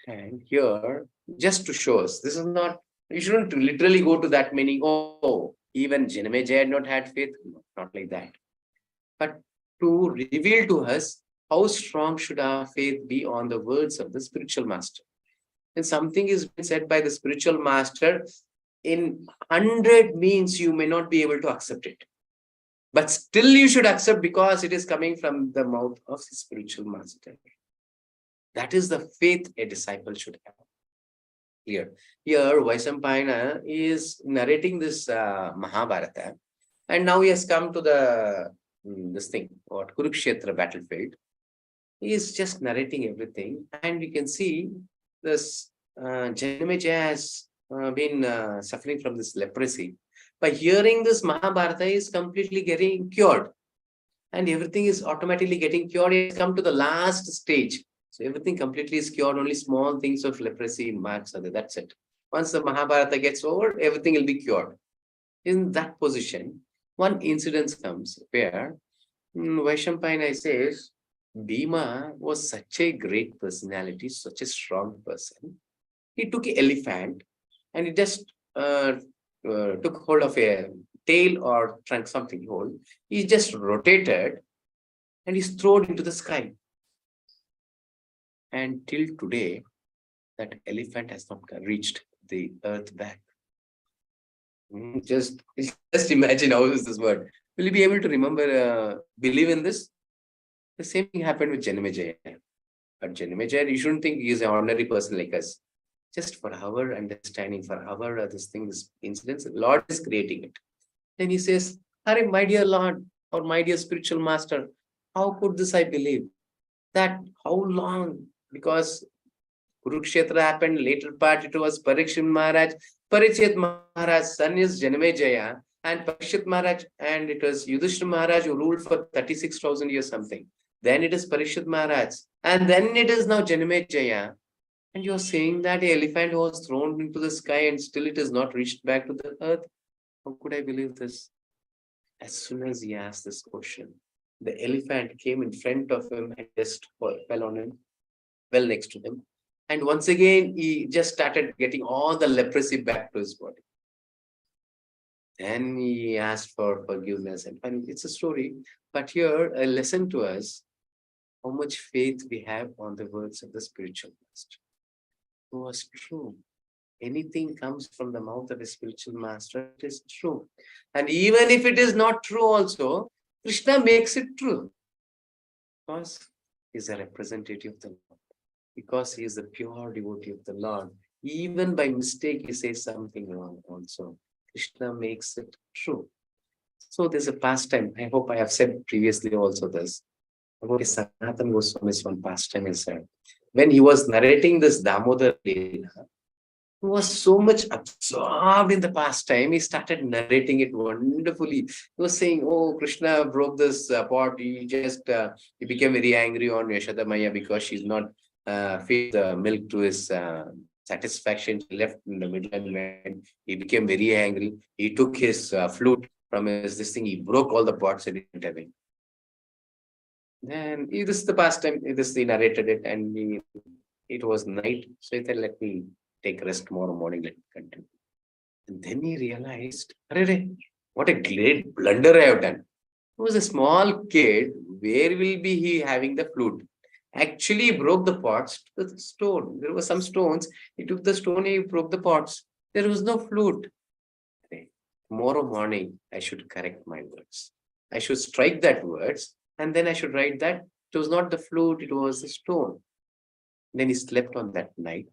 And here, just to show us, this is not, you shouldn't literally go to that meaning, even Janamejaya had not had faith. No, not like that. But to reveal to us how strong should our faith be on the words of the spiritual master. And something is been said by the spiritual master, in 100 means you may not be able to accept it. But still you should accept because it is coming from the mouth of the spiritual master. That is the faith a disciple should have. Here, Vaishampayana is narrating this Mahabharata, and now he has come to the this thing, what Kurukshetra battlefield. He is just narrating everything, and we can see this Janamejaya has been suffering from this leprosy. By hearing this Mahabharata, he is completely getting cured, and everything is automatically getting cured. He has come to the last stage. So everything completely is cured, only small things of leprosy marks are there. That's it. Once the Mahabharata gets over, everything will be cured. In that position, one incident comes where Vaishampayana says, Bhima was such a great personality, such a strong person. He took an elephant and he just took hold of a tail or trunk, something hold. He just rotated and he's thrown into the sky. And till today, that elephant has not reached the earth back. Just imagine how is this word. Will you be able to remember, believe in this? The same thing happened with Janamejaya. But Janamejaya, you shouldn't think he is an ordinary person like us. Just for our understanding, for our this incidents, Lord is creating it. Then he says, Hare, my dear Lord, or my dear spiritual master, how could this I believe? That how long? Because Kurukshetra happened, later part it was Parikshit Maharaj. Parikshit Maharaj, son is Janamejaya, and Parikshit Maharaj, and it was Yudhishthira Maharaj who ruled for 36,000 years something. Then it is Parikshit Maharaj, and then it is now Janamejaya. And you're saying that the elephant was thrown into the sky and still it has not reached back to the earth. How could I believe this? As soon as he asked this question, the elephant came in front of him and just fell on him, well next to him. And once again, he just started getting all the leprosy back to his body. And he asked for forgiveness. And finally, it's a story. But here, a lesson to us how much faith we have on the words of the spiritual master. It was true. Anything comes from the mouth of a spiritual master, it is true. And even if it is not true, also, Krishna makes it true because he is a representative of the Lord, because he is the pure devotee of the Lord. Even by mistake, he says something wrong, also. Krishna makes it true. So there's a pastime. I hope I have said previously also this. About Sanatana Goswami's one pastime is said. When he was narrating this Damodar Leela, he was so much absorbed in the pastime, he started narrating it wonderfully. He was saying, oh, Krishna broke this pot. He became very angry on Yashoda Maya because she's not feed the milk to his satisfaction. She left in the middle and went. He became very angry. He took his flute from his this thing. He broke all the pots and it went away. Then this is the pastime. This he narrated it, and it was night. So he said, "Let me take rest tomorrow morning. Let me continue." And then he realized, "Arre, what a great blunder I have done." He was a small kid. Where will be he having the flute? Actually, he broke the pots to the stone. There were some stones. He took the stone. He broke the pots. There was no flute. Tomorrow morning, I should correct my words. I should strike that words, and then I should write that it was not the flute, it was the stone. Then he slept on that night,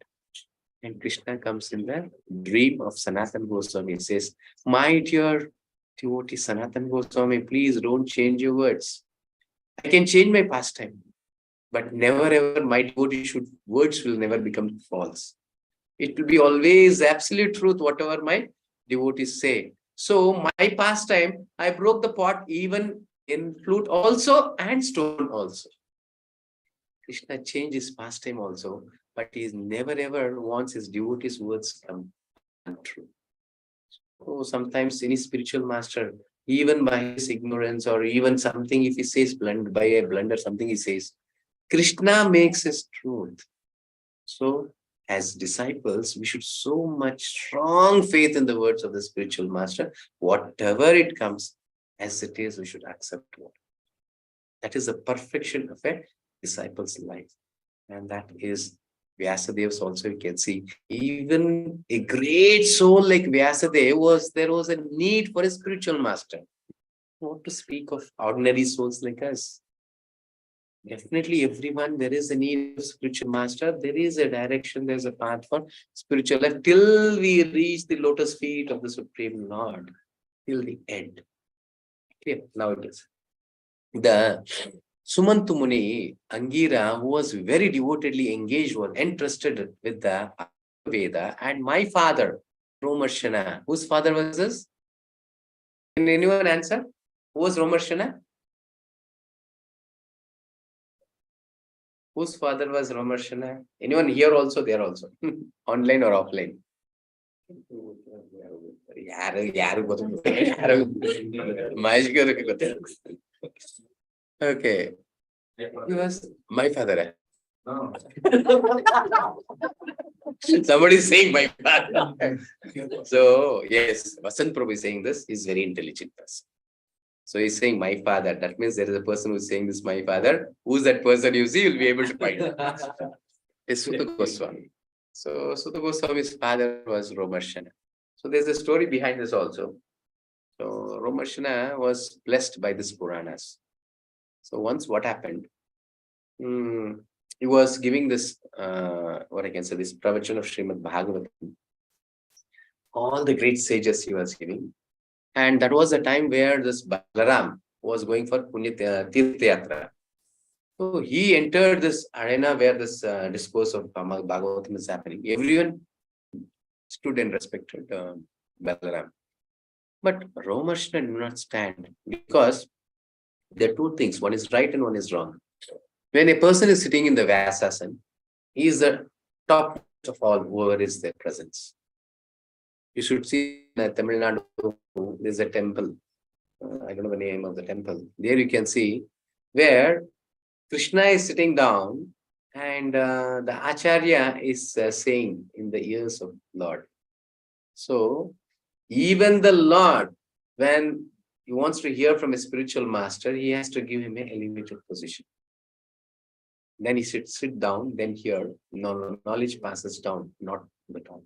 and Krishna comes in the dream of Sanatana Goswami and says, my dear devotee Sanatana Goswami, please don't change your words. I can change my pastime, but never ever my words will never become false. It will be always absolute truth, whatever my devotees say. So my pastime, I broke the pot even in flute also and stone also. Krishna changed his pastime also, but he never ever wants his devotees' words come untrue. So sometimes any spiritual master, even by his ignorance or even something, if he says by a blunder, something he says, Krishna makes his truth. So as disciples, we should so much strong faith in the words of the spiritual master. Whatever it comes, as it is, we should accept it. That is the perfection of a disciple's life. And that is Vyasadev's also, you can see. Even a great soul like Vyasadev there was a need for a spiritual master. What to speak of ordinary souls like us? Definitely, everyone, there is a need of spiritual master. There is a direction, there's a path for spiritual life till we reach the lotus feet of the Supreme Lord, till the end. Okay, now it is. The Sumantu Muni, Angira, who was very devotedly engaged, was entrusted with the Veda, and my father, Romarshana. Whose father was this? Can anyone answer? Who was Romarshana? Whose father was Romarshana? Anyone here also, there also? Online or offline? Okay. He was my father. Somebody is saying my father. So, yes, Vasant Prabhu is saying this. He's very intelligent person. So he's saying my father. That means there is a person who's saying this my father. Who's that person you see? You'll be able to find. It's Sutta Goswami. So Sutta Goswami's father was Romarshana. So there's a story behind this also. So Romarshana was blessed by these Puranas. So once what happened? He was giving this, what I can say, this pravachan of Srimad Bhagavatam. All the great sages he was giving. And that was the time where this Balaram was going for Tirtha Yatra. So he entered this arena where this discourse of Bhagavatam is happening. Everyone stood and respected Balaram. But Romarshana did not stand because there are two things. One is right and one is wrong. When a person is sitting in the Vyasasana, he is the top of all, whoever is their presence. You should see in Tamil Nadu, there's a temple. I don't know the name of the temple. There you can see where Krishna is sitting down and the Acharya is saying in the ears of Lord. So Even the Lord, when he wants to hear from a spiritual master, he has to give him an elevated position. Then he sit down, then here, knowledge passes down, not the top.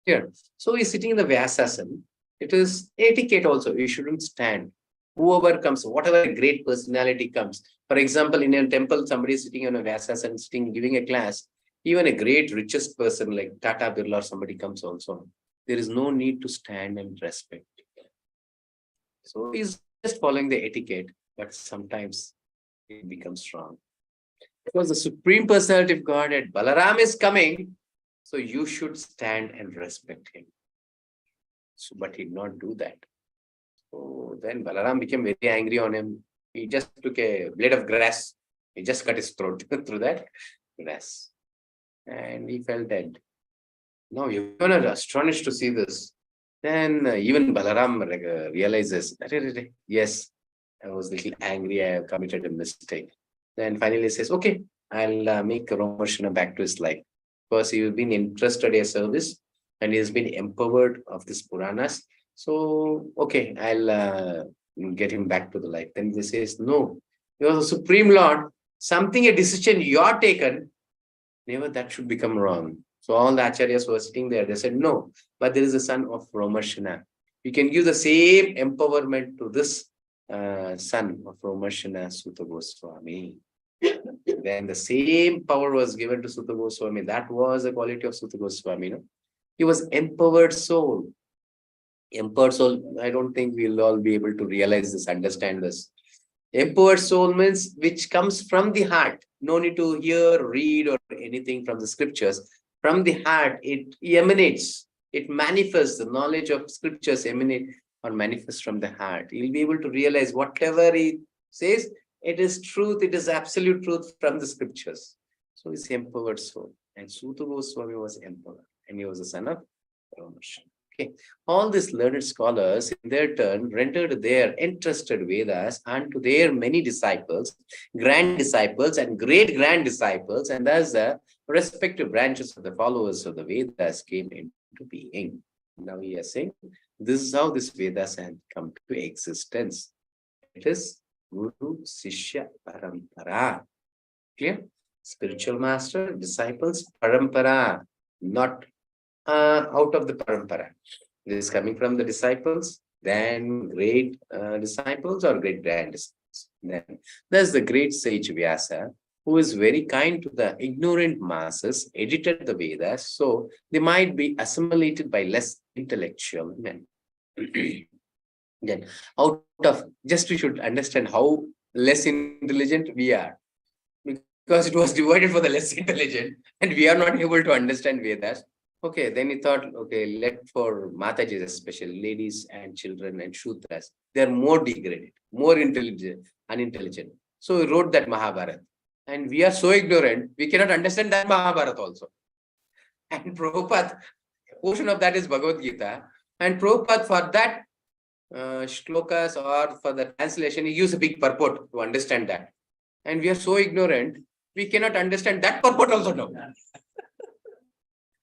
Here. So he's sitting in the Vyasasana. It is etiquette also. You shouldn't stand. Whoever comes, whatever great personality comes. For example, in a temple, somebody is sitting on a Vyasasana, sitting, giving a class. Even a great richest person like Tata Birla or somebody comes also. There is no need to stand and respect. So he's just following the etiquette, but sometimes it becomes wrong. Because the Supreme Personality of Godhead, Balaram is coming, so you should stand and respect him. So, but he did not do that. So then Balaram became very angry on him. He just took a blade of grass. He just cut his throat through that grass. And he fell dead. Now everyone are astonished to see this. Then even Balaram realizes, yes, I was a little angry. I have committed a mistake. Then finally he says, okay, I'll make Romarshana back to his life. Because he has been interested in service and he has been empowered of this Puranas. So, okay, I'll get him back to the life. Then he says, no, you are the Supreme Lord. Something, a decision you are taken, never that should become wrong. So all the acharyas were sitting there. They said, no, but there is a son of Romarshana. You can give the same empowerment to this son of Romarshana, Sutta Goswami. Then the same power was given to Sutta Goswami. That was the quality of Sutta Goswami. No? He was empowered soul. Empowered soul, I don't think we'll all be able to realize this, understand this. Empowered soul means which comes from the heart. No need to hear, read, or anything from the scriptures. From the heart, it emanates. It manifests. The knowledge of scriptures emanate or manifest from the heart. You'll be able to realize whatever he says, it is truth, it is absolute truth from the scriptures. So it's empowered soul. And Sutta Goswami was empowered. And he was the son of Ramesh. Okay. All these learned scholars, in their turn, rendered their entrusted Vedas unto their many disciples, grand disciples, and great grand disciples, and thus the respective branches of the followers of the Vedas came into being. Now he is saying, this is how this Vedas had come to existence. It is Guru Sishya Parampara. Clear? Spiritual master, disciples, Parampara, not out of the Parampara. This is coming from the disciples, then great disciples or great grand disciples. Then there's the great sage Vyasa, who is very kind to the ignorant masses, edited the Vedas, so they might be assimilated by less intellectual men. Then out of, just we should understand how less intelligent we are, because it was divided for the less intelligent and we are not able to understand Vedas. Okay, then he thought, okay, let for Matajis especially, ladies and children and Shudras, they are more degraded, more intelligent, unintelligent. So he wrote that Mahabharata. And we are so ignorant, we cannot understand that Mahabharata also. And Prabhupada, portion of that is Bhagavad Gita. And Prabhupada, for that shlokas or for the translation, he used a big purport to understand that. And we are so ignorant, we cannot understand that purport also now.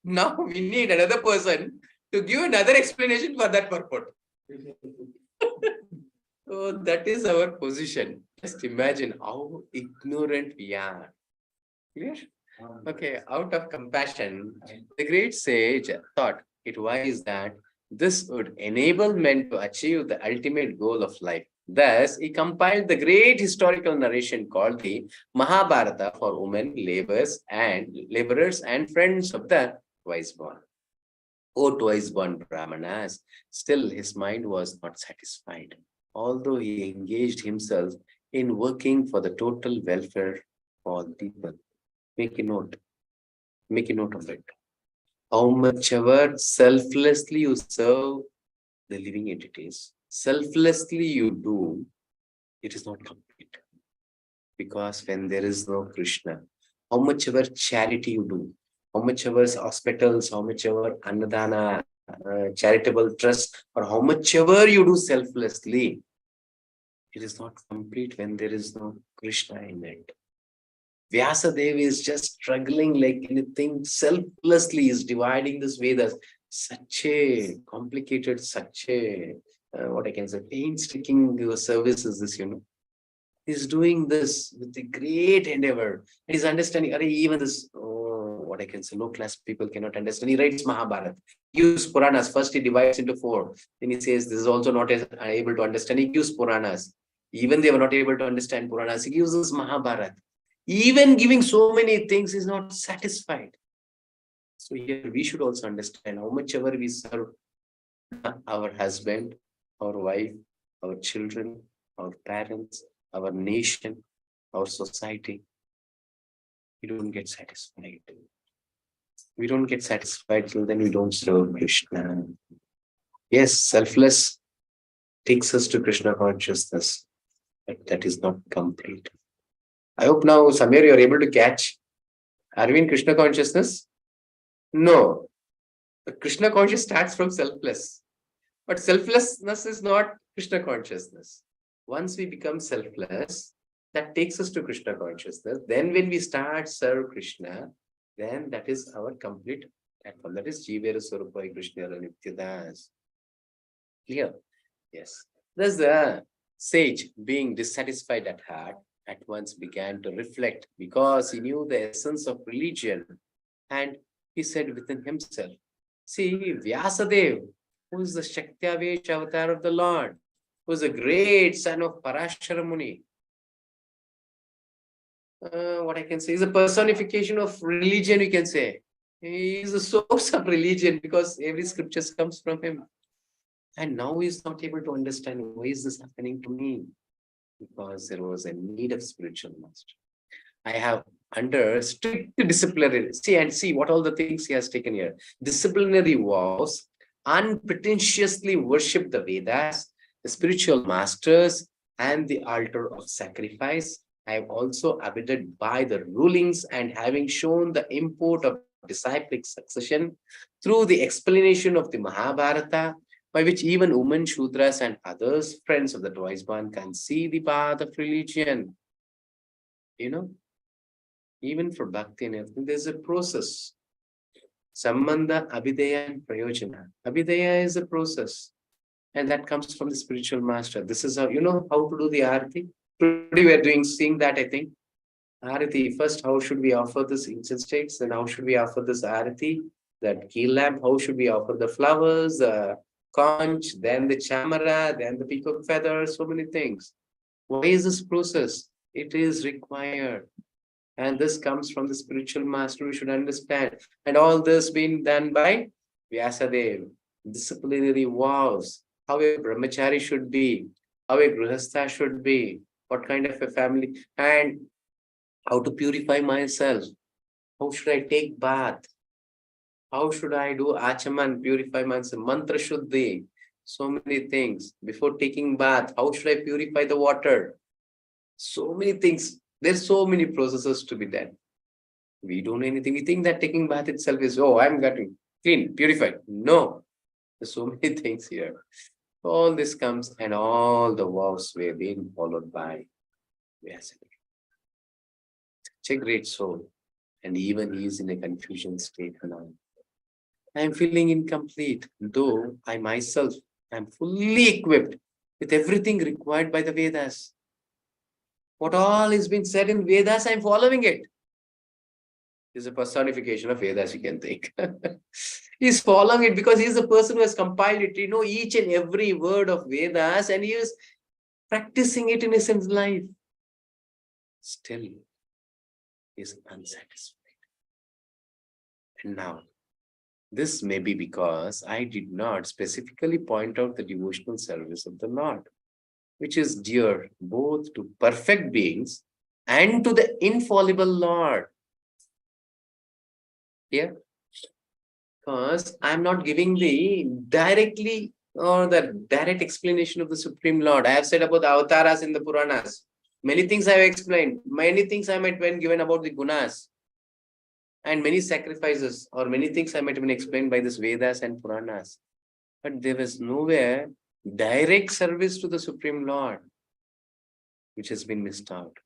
Now we need another person to give another explanation for that purport. So that is our position. Just imagine how ignorant we are. Clear? Okay, out of compassion, the great sage thought it wise that this would enable men to achieve the ultimate goal of life. Thus, he compiled the great historical narration called the Mahabharata for women, laborers, and friends of the twice born. O twice born Brahmanas, still his mind was not satisfied, although he engaged himself in working for the total welfare of all people. Make a note of it. How much ever selflessly you serve the living entities, selflessly you do, it is not complete. Because when there is no Krishna, how much ever charity you do, how much ever hospitals, how much ever Annadana, charitable trust, or how much ever you do selflessly, it is not complete when there is no Krishna in it. Vyasadeva is just struggling like anything, selflessly is dividing this Vedas. such a complicated, such a, what I can say, painstaking service is this, He's doing this with a great endeavor. And he's understanding, even this, what I can say, low class people cannot understand. He writes Mahabharata. He uses Puranas. First, he divides into 4. Then he says, this is also not able to understand. He gives Puranas. Even they were not able to understand Puranas. He uses Mahabharata. Even giving so many things, he's not satisfied. So here we should also understand how much ever we serve our husband, our wife, our children, our parents, our nation, our society, we don't get satisfied. We don't get satisfied till then we don't serve Krishna. Yes, selfless takes us to Krishna consciousness, but that is not complete. I hope now, Samir, you're able to catch. Are we in Krishna consciousness? No. The Krishna consciousness starts from selfless. But selflessness is not Krishna consciousness. Once we become selfless, that takes us to Krishna consciousness. Then when we start serve Krishna, then that is our complete platform. That is Jivera Swarupai Krishna Nityadas. Clear? Yes. Thus the sage, being dissatisfied at heart, at once began to reflect because he knew the essence of religion. And he said within himself, see, Vyasadev, who is the Shaktyavesh avatar of the Lord, who is a great son of Parashara Muni. What I can say is a personification of religion, you can say. He is the source of religion because every scripture comes from him. And now he is not able to understand why is this happening to me? Because there was a need of spiritual master. I have under strict disciplinary, see what all the things he has taken here. Disciplinary vows, unpretentiously worship the Vedas, the spiritual masters, and the altar of sacrifice. I have also abided by the rulings and having shown the import of disciplic succession through the explanation of the Mahabharata, by which even women, Shudras, and others, friends of the twice born, can see the path of religion. Even for bhakti and everything, there's a process. Sambandha, Abhidaya, and Prayojana. Abhidaya is a process, and that comes from the spiritual master. This is how, how to do the Arati. Today we are seeing that, I think. Arati, first, how should we offer this incense sticks? Then how should we offer this Arati? That key lamp, how should we offer the flowers, the conch, then the chamara, then the peacock feathers, so many things. Why is this process? It is required. And this comes from the spiritual master, we should understand. And all this being done by Vyasadeva. Disciplinary vows, how a brahmachari should be, how a grihastha should be, what kind of a family, and how to purify myself. How should I take bath? How should I do achaman, purify myself? Mantra shuddhi, so many things. Before taking bath, how should I purify the water? So many things. There's so many processes to be done. We don't know anything. We think that taking bath itself is, I'm getting clean, purified. No. There's so many things here. All this comes and all the vows were being followed by Vyasadeva. Such a great soul. And even he is in a confusion state now. I am feeling incomplete, though I myself am fully equipped with everything required by the Vedas. What all is being said in Vedas, I am following it. Is a personification of Vedas, you can think. He's following it because he's the person who has compiled it. Each and every word of Vedas, and he is practicing it in his life. Still, he is unsatisfied. And now, this may be because I did not specifically point out the devotional service of the Lord, which is dear both to perfect beings and to the infallible Lord. Here, because I'm not giving the directly or the direct explanation of the Supreme Lord. I have said about the avatars in the Puranas. Many things I have explained. Many things I might have been given about the Gunas. And many sacrifices or many things I might have been explained by this Vedas and Puranas. But there was nowhere direct service to the Supreme Lord, which has been missed out.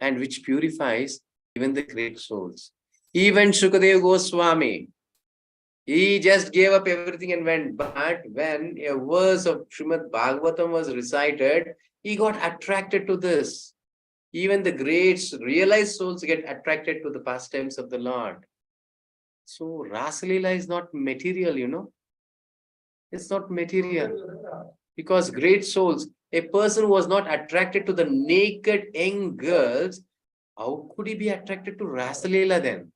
And which purifies even the great souls. Even Shukadeva Goswami, He just gave up everything and went. But when a verse of Srimad Bhagavatam was recited, he got attracted to this. Even the great realized souls get attracted to the pastimes of the Lord. So Rasalila is not material. It's not material. Because great souls, a person who was not attracted to the naked young girls, how could he be attracted to Rasalila then?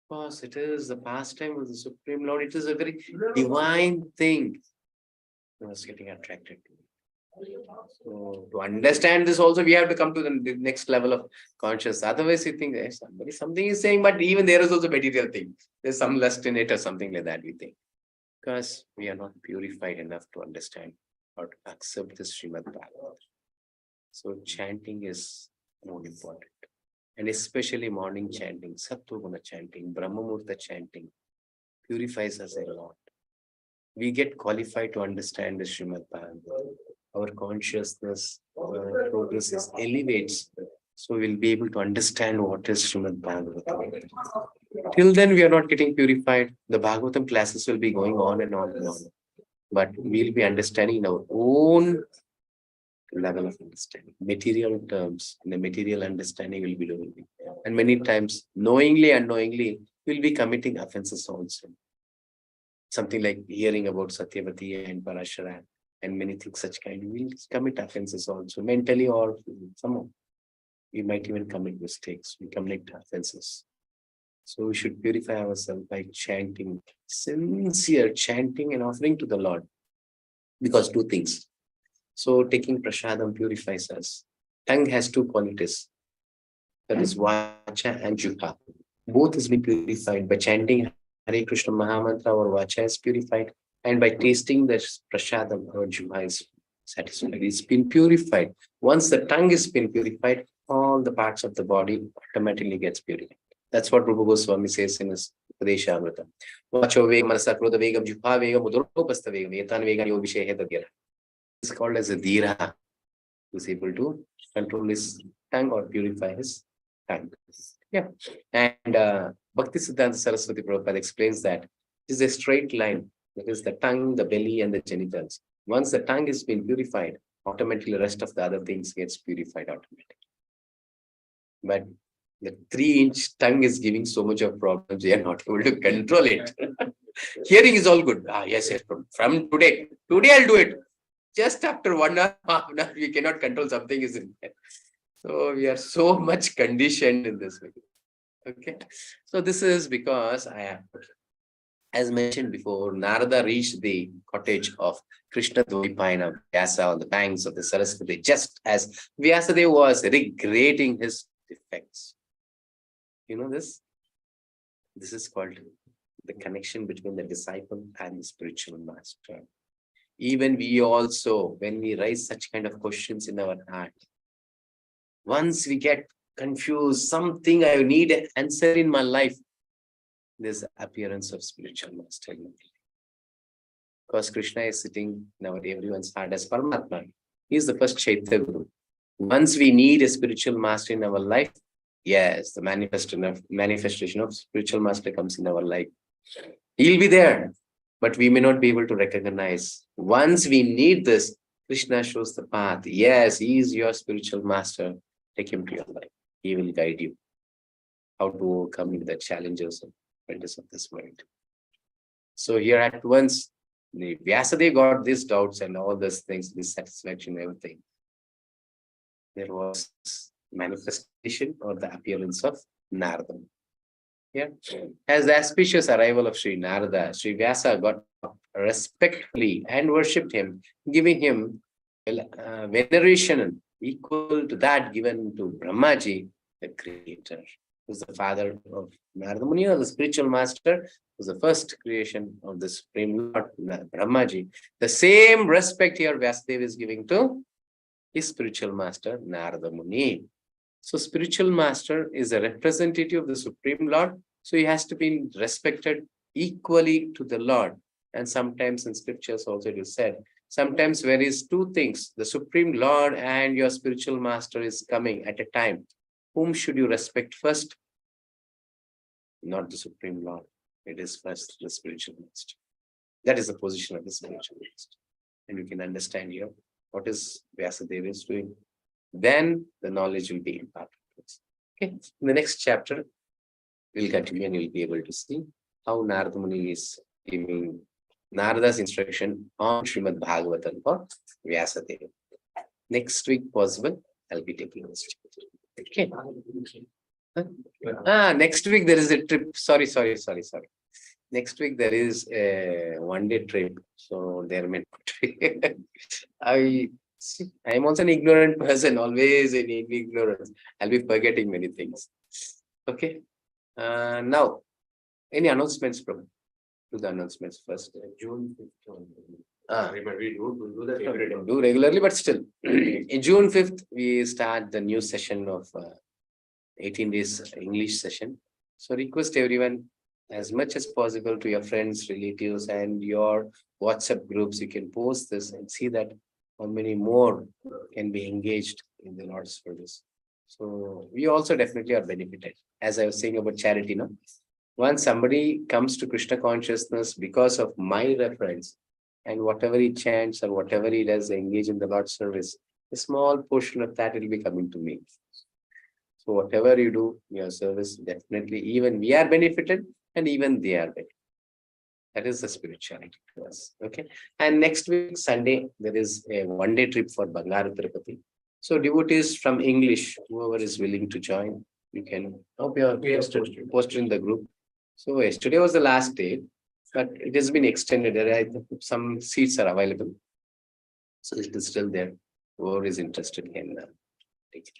Because it is the pastime of the Supreme Lord. It is a very divine thing. He was getting attracted to. So to understand this also, we have to come to the next level of consciousness. Otherwise, you think something is saying, but even there is also material thing. There's some lust in it or something like that, we think. Because we are not purified enough to understand or to accept this Srimad Bhagavatam. So chanting is more important. And especially morning chanting, Sattva chanting, Brahmamurta chanting purifies us a lot. We get qualified to understand the Srimad Bhagavatam. Our consciousness, our progress elevates. So we'll be able to understand what is Srimad Bhagavatam. Till then, we are not getting purified. The Bhagavatam classes will be going on and on and on. But we'll be understanding in our own level of understanding. Material terms, in the material understanding will be doing it. And many times, knowingly, unknowingly, we'll be committing offenses also. Something like hearing about Satyavati and Parashara and many things such kind, we'll commit offenses also, mentally or somehow. We might even commit mistakes. We commit offenses. So we should purify ourselves by chanting, sincere chanting and offering to the Lord. Because two things. So taking prasadam purifies us. Tongue has two qualities. That is vacha and juha. Both is being purified by chanting Hare Krishna Mahamantra. Our vacha is purified, and by tasting the prasadam, our juha is satisfied. It's been purified. Once the tongue is been purified, all the parts of the body automatically gets purified. That's what Rupa Goswami says in his Padesha Amrita. Vacho vegam, manasa krodha vegam, juha vegam, udaropastha vegam, etan vegam yo vishehe dadhyara. It's called as a dhira, who is able to control his tongue or purify his tongue. Yeah. And Bhakti Siddhanta Saraswati Prabhupada explains that it is a straight line. That is the tongue, the belly, and the genitals. Once the tongue is being purified, automatically the rest of the other things gets purified automatically. But the 3-inch tongue is giving so much of problems, we are not able to control it. Hearing is all good. Yes, from today I'll do it. Just after 1 hour, we cannot control something is in there. So we are so much conditioned in this way. Okay. So this is because as mentioned before, Narada reached the cottage of Krishna Dvaipayana Vyasa on the banks of the Saraswati, just as Vyasadeva was regretting his defects. You know this? This is called the connection between the disciple and the spiritual master. Even we also, when we raise such kind of questions in our heart, once we get confused, something I need an answer in my life, there's the appearance of spiritual master. Because Krishna is sitting in everyone's heart as Paramatma. He is the first Chaitya Guru. Once we need a spiritual master in our life, yes, the manifestation of spiritual master comes in our life. He'll be there, but we may not be able to recognize. Once we need this, Krishna shows the path. Yes, he is your spiritual master. Take him to your life. He will guide you how to overcome the challenges and practice of this world. So here at once, the Vyasadeva got these doubts and all these things, dissatisfaction, everything. There was manifestation or the appearance of Narada. Yeah. As the auspicious arrival of Sri Narada, Sri Vyasa got respectfully and worshipped him, giving him veneration equal to that given to Brahmaji, the creator, who's the father of Narada Muni, or the spiritual master, who's the first creation of the Supreme Lord, Brahmaji. The same respect here Vyasadeva is giving to his spiritual master, Narada Muni. So spiritual master is a representative of the Supreme Lord. So he has to be respected equally to the Lord. And sometimes in scriptures also it is said, sometimes there is two things, the Supreme Lord and your spiritual master is coming at a time. Whom should you respect first? Not the Supreme Lord. It is first the spiritual master. That is the position of the spiritual master. And you can understand here what is Vyasadeva is doing. Then the knowledge will be imparted. Okay. In the next chapter, we'll continue and you'll be able to see how Narada Muni is giving Narada's instruction on Srimad Bhagavatam for Vyasadeva. Next week, possible, I'll be taking this chapter. Okay. Next week there is a trip. Sorry. Next week there is a one-day trip. So there may not be. I am also an ignorant person, always in ignorance. I'll be forgetting many things. Okay. Now, any announcements, Prabhu? Do the announcements first. June 5th. We do that every day. Do regularly, but still. In June 5th, we start the new session of 18 days English session. So request everyone as much as possible to your friends, relatives, and your WhatsApp groups. You can post this and see that how many more can be engaged in the Lord's service. So we also definitely are benefited. As I was saying about charity, no? Once somebody comes to Krishna consciousness because of my reference, and whatever he chants or whatever he does engage in the Lord's service, a small portion of that will be coming to me. So whatever you do, your service, definitely, even we are benefited and even they are benefited. That is the spirituality to us. Okay. And next week, Sunday, there is a one-day trip for Bangaru Tirupati. So devotees from English, whoever is willing to join, you can post in the group. So yesterday was the last day, but it has been extended. Some seats are available. So it is still there. Whoever is interested can take it.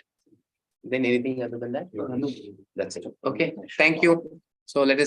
Then anything other than that? No. That's it. Okay. Thank you. So let us